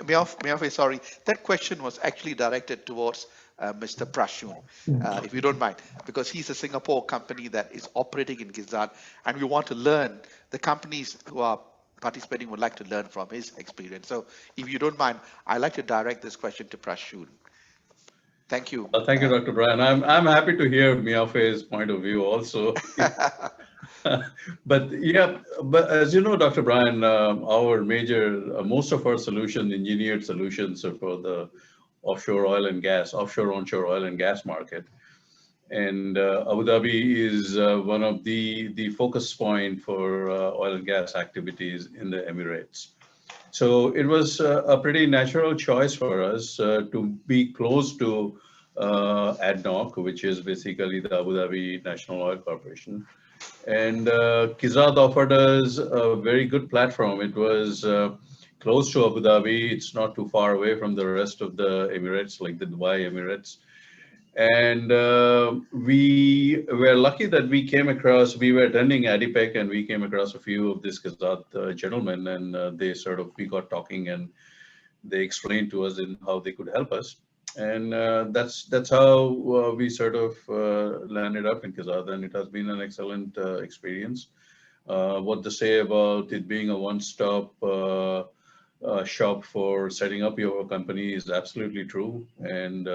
Miao Fei, sorry, that question was actually directed towards Mr. Prashun, if you don't mind, because he's a Singapore company that is operating in Kizad, and we want to learn, the companies who are participating would like to learn from his experience. So if you don't mind, I'd like to direct this question to Prashun. Thank you. Thank you, Dr. Brian. I'm happy to hear Miao Fei's point of view also. But yeah, but as you know, Dr. Brian, our most of our engineered solutions are for the offshore oil and gas, onshore oil and gas market. And Abu Dhabi is one of the focus point for oil and gas activities in the Emirates. So it was a pretty natural choice for us to be close to ADNOC, which is basically the Abu Dhabi National Oil Corporation. And Kizad offered us a very good platform. It was close to Abu Dhabi. It's not too far away from the rest of the Emirates, like the Uae Emirates. And we were lucky that we came across, we were attending ADIPEC and we came across a few of these Kizad gentlemen, and we got talking and they explained to us in how they could help us. And that's how we sort of landed up in Kizad, and it has been an excellent experience. What to say about it being a one-stop shop for setting up your company is absolutely true. And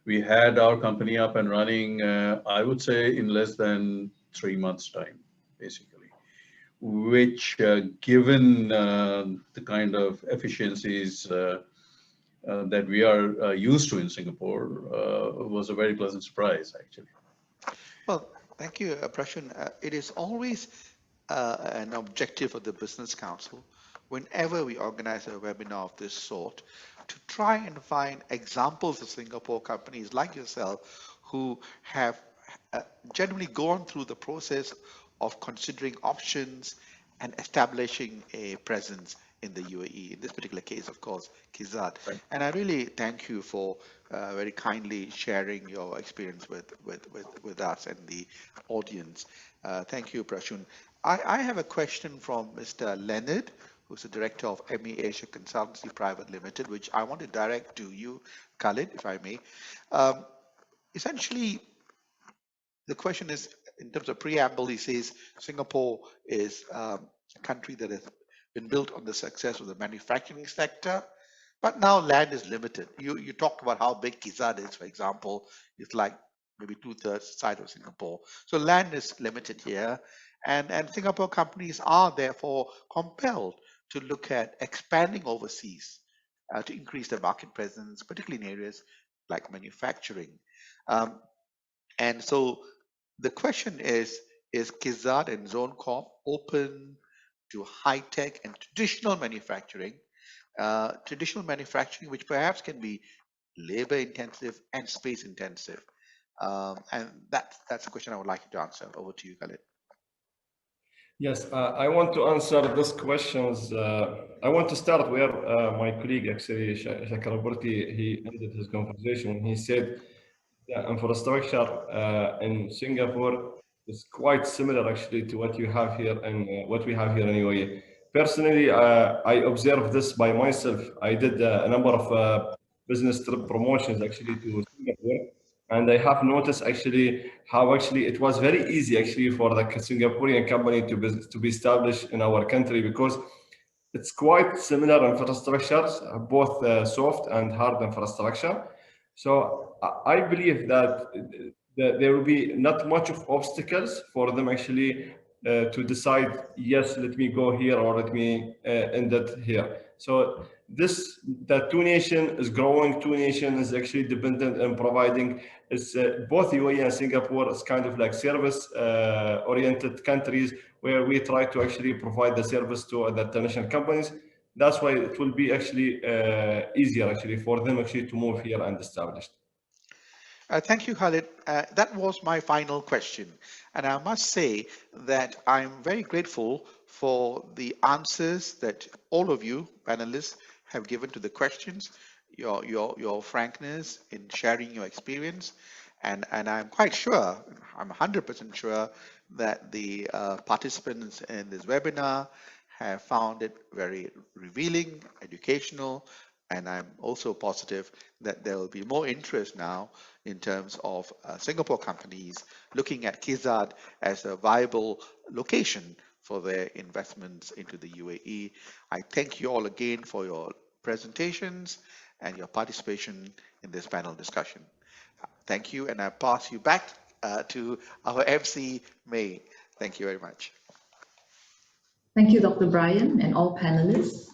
we had our company up and running, I would say, in less than 3 months' time, basically, which given the kind of efficiencies that we are used to in Singapore was a very pleasant surprise, actually. Well, thank you, Prashun. It is always an objective of the Business Council, whenever we organize a webinar of this sort, to try and find examples of Singapore companies like yourself who have generally gone through the process of considering options and establishing a presence in the UAE. In this particular case, of course, Kizad. Right. And I really thank you for very kindly sharing your experience with us and the audience. Thank you, Prashun. I have a question from Mr. Leonard, who's the director of ME Asia Consultancy Private Limited, which I want to direct to you, Khalid, if I may. Essentially, the question is, in terms of preamble, he says Singapore is a country that has been built on the success of the manufacturing sector, but now land is limited. You talked about how big Kizad is, for example. It's like maybe 2/3 the size of Singapore. So land is limited here, and Singapore companies are therefore compelled to look at expanding overseas to increase their market presence, particularly in areas like manufacturing. And so the question is Kizad and Zone Corp open to high-tech and traditional manufacturing, which perhaps can be labor-intensive and space-intensive? And that's a question I would like you to answer. Over to you, Khalid. Yes, I want to answer these questions. I want to start where my colleague, actually, Chakraborty, he ended his conversation. He said the infrastructure in Singapore is quite similar, actually, to what you have here and what we have here in UAE. Personally, I observed this by myself. I did a number of business trip promotions, actually, to Singapore. And I have noticed actually how actually it was very easy actually for the Singaporean company to be established in our country, because it's quite similar infrastructures, both soft and hard infrastructure. So I believe that there will be not much of obstacles for them actually to decide, yes, let me go here or let me end it here. So the two nation is growing. Two nation is actually dependent on providing. It's both UAE and Singapore is kind of like service oriented countries where we try to actually provide the service to the international companies. That's why it will be actually easier actually for them actually to move here and establish. Thank you, Khalid. That was my final question. And I must say that I'm very grateful for the answers that all of you panelists have given to the questions, your frankness in sharing your experience. And I'm quite sure, I'm 100% sure that the participants in this webinar have found it very revealing, educational, and I'm also positive that there will be more interest now in terms of Singapore companies looking at Kizad as a viable location for their investments into the UAE. I thank you all again for your presentations and your participation in this panel discussion. Thank you, and I pass you back to our MC, May. Thank you very much. Thank you, Dr. Brian, and all panelists.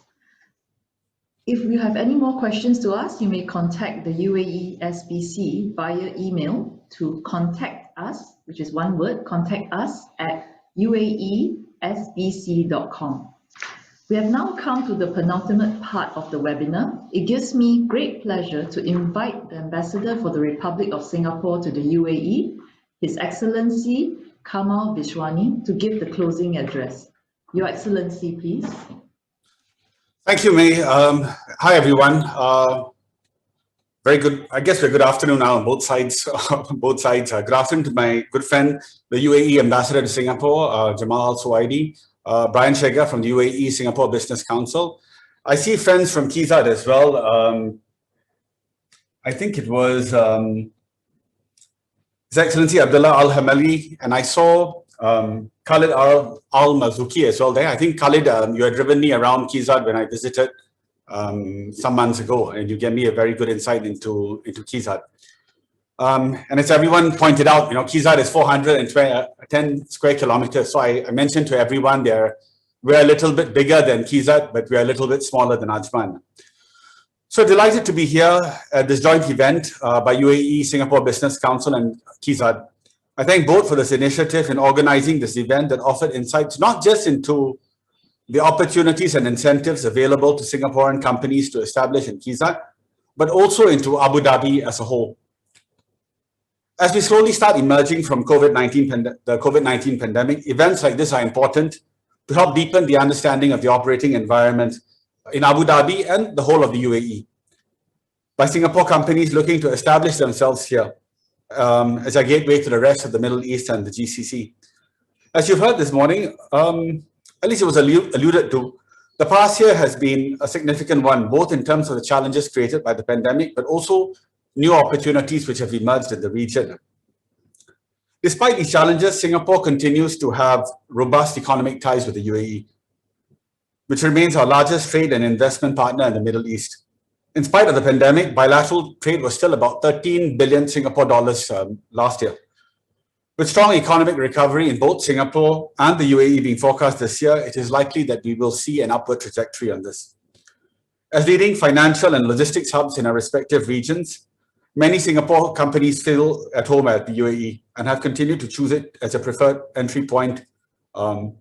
If you have any more questions to ask, you may contact the UAESBC via email to contact us, which is one word, contact us at uaesbc.com. We have now come to the penultimate part of the webinar. It gives me great pleasure to invite the Ambassador for the Republic of Singapore to the UAE, His Excellency Kamal Vishwani, to give the closing address. Your Excellency, please. Thank you, May. Hi, everyone. Very good. I guess we're good afternoon now on both sides. Good afternoon to my good friend, the UAE Ambassador to Singapore, Jamal Al-Suwaidi, Brian Shaiga from the UAE Singapore Business Council. I see friends from Kizad as well. I think it was His Excellency Abdullah Al-Hamali, and I saw Khalid Al-Mazuki as well there. I think Khalid, you had driven me around Kizad when I visited some months ago, and you gave me a very good insight into Kizad. And as everyone pointed out, Kizad is 410 square kilometers. So I mentioned to everyone we're a little bit bigger than Kizad, but we're a little bit smaller than Ajman. So delighted to be here at this joint event by UAE Singapore Business Council and Kizad. I thank both for this initiative in organizing this event that offered insights not just into the opportunities and incentives available to Singaporean companies to establish in Kizad, but also into Abu Dhabi as a whole. As we slowly start emerging from the COVID-19 pandemic, events like this are important to help deepen the understanding of the operating environment in Abu Dhabi and the whole of the UAE, by Singapore companies looking to establish themselves here as a gateway to the rest of the Middle East and the GCC. As you've heard this morning, at least it was alluded to, the past year has been a significant one, both in terms of the challenges created by the pandemic, but also new opportunities which have emerged in the region. Despite these challenges, Singapore continues to have robust economic ties with the UAE, which remains our largest trade and investment partner in the Middle East. In spite of the pandemic, bilateral trade was still about 13 billion Singapore dollars last year. With strong economic recovery in both Singapore and the UAE being forecast this year, it is likely that we will see an upward trajectory on this. As leading financial and logistics hubs in our respective regions, many Singapore companies feel at home at the UAE and have continued to choose it as a preferred entry point to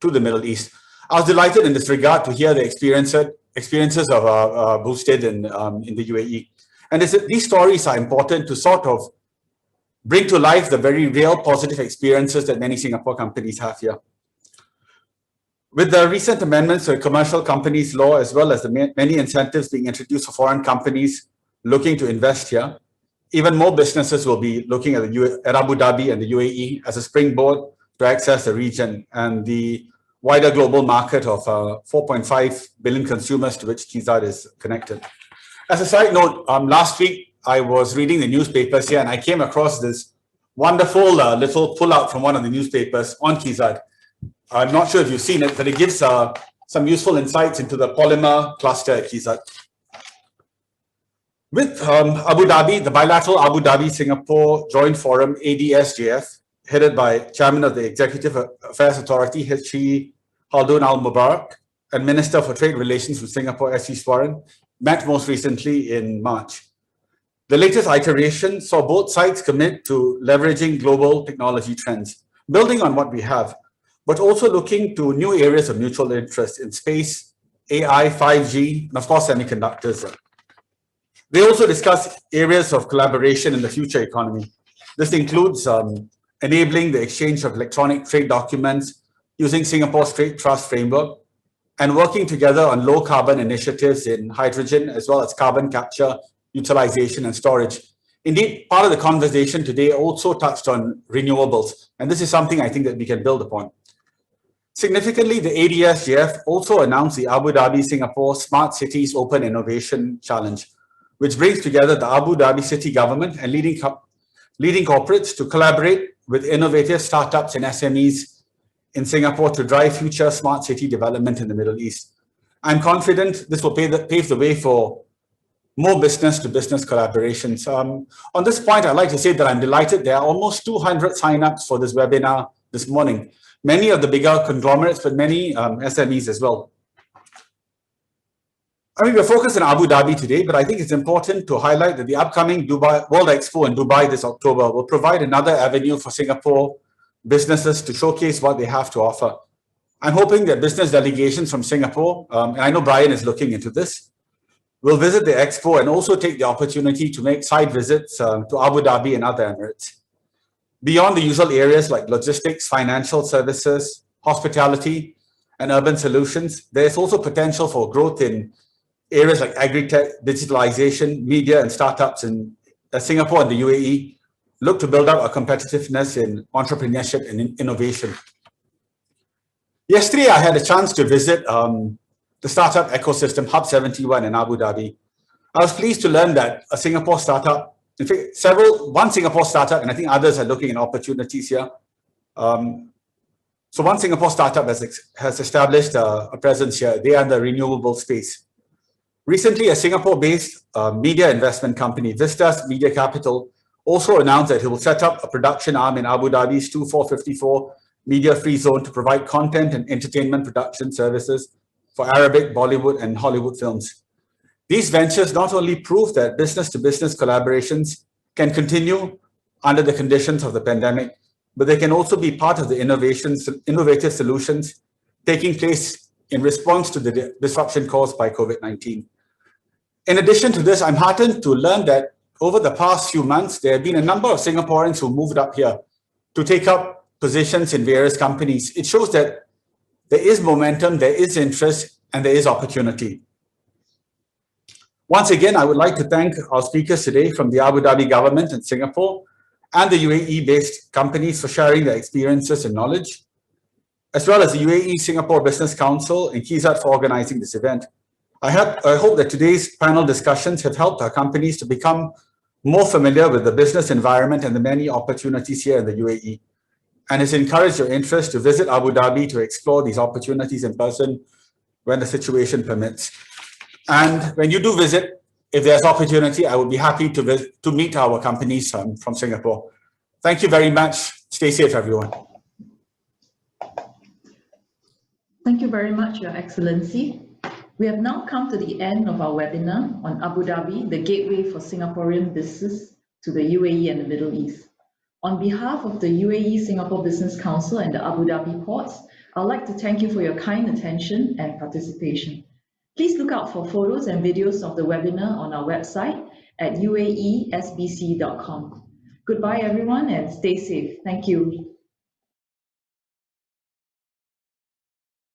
the Middle East. I was delighted in this regard to hear the experiences of Boosted in the UAE. And these stories are important to sort of bring to life the very real positive experiences that many Singapore companies have here. With the recent amendments to the Commercial Companies Law, as well as the many incentives being introduced for foreign companies looking to invest here, even more businesses will be looking at Abu Dhabi and the UAE as a springboard to access the region and the wider global market of 4.5 billion consumers to which Kizad is connected. As a side note, last week I was reading the newspapers here and I came across this wonderful little pullout from one of the newspapers on Kizad. I'm not sure if you've seen it, but it gives some useful insights into the polymer cluster at Kizad. With Abu Dhabi, the bilateral Abu Dhabi-Singapore Joint Forum, ADSJF, headed by Chairman of the Executive Affairs Authority, H.C. Khaldun Al-Mubarak, and Minister for Trade Relations with Singapore, S.C. Swaran, met most recently in March. The latest iteration saw both sides commit to leveraging global technology trends, building on what we have, but also looking to new areas of mutual interest in space, AI, 5G, and of course, semiconductors. They also discussed areas of collaboration in the future economy. This includes enabling the exchange of electronic trade documents using Singapore's Trade Trust Framework and working together on low carbon initiatives in hydrogen as well as carbon capture, utilization and storage. Indeed, part of the conversation today also touched on renewables, and this is something I think that we can build upon. Significantly, the ADSJF also announced the Abu Dhabi-Singapore Smart Cities Open Innovation Challenge, which brings together the Abu Dhabi city government and leading corporates to collaborate with innovative startups and SMEs in Singapore to drive future smart city development in the Middle East. I'm confident this will pave the way for more business-to-business collaborations. On this point, I'd like to say that I'm delighted there are almost 200 signups for this webinar this morning. Many of the bigger conglomerates, but many SMEs as well. I mean, we're focused on Abu Dhabi today, but I think it's important to highlight that the upcoming World Expo in Dubai this October will provide another avenue for Singapore businesses to showcase what they have to offer. I'm hoping that business delegations from Singapore, and I know Brian is looking into this, will visit the Expo and also take the opportunity to make site visits to Abu Dhabi and other Emirates. Beyond the usual areas like logistics, financial services, hospitality, and urban solutions, there is also potential for growth in areas like agri-tech, digitalization, media, and startups in Singapore and the UAE look to build up our competitiveness in entrepreneurship and innovation. Yesterday, I had a chance to visit the startup ecosystem Hub 71 in Abu Dhabi. I was pleased to learn that a Singapore startup, in fact, one Singapore startup, and I think others are looking at opportunities here. So one Singapore startup has established a presence here. They are in the renewable space. Recently, a Singapore-based media investment company, Vistas Media Capital, also announced that it will set up a production arm in Abu Dhabi's 2454 media-free zone to provide content and entertainment production services for Arabic, Bollywood, and Hollywood films. These ventures not only prove that business-to-business collaborations can continue under the conditions of the pandemic, but they can also be part of the innovative solutions taking place in response to the disruption caused by COVID-19. In addition to this, I'm heartened to learn that over the past few months, there have been a number of Singaporeans who moved up here to take up positions in various companies. It shows that there is momentum, there is interest, and there is opportunity. Once again, I would like to thank our speakers today from the Abu Dhabi government and Singapore and the UAE-based companies for sharing their experiences and knowledge, as well as the UAE Singapore Business Council and Kizad for organizing this event. I hope that today's panel discussions have helped our companies to become more familiar with the business environment and the many opportunities here in the UAE, and has encouraged your interest to visit Abu Dhabi to explore these opportunities in person when the situation permits. And when you do visit, if there's opportunity, I would be happy to meet our companies from Singapore. Thank you very much. Stay safe, everyone. Thank you very much, Your Excellency. We have now come to the end of our webinar on Abu Dhabi, the gateway for Singaporean business to the UAE and the Middle East. On behalf of the UAE Singapore Business Council and the Abu Dhabi ports, I'd like to thank you for your kind attention and participation. Please look out for photos and videos of the webinar on our website at uaesbc.com. Goodbye, everyone, and stay safe. Thank you.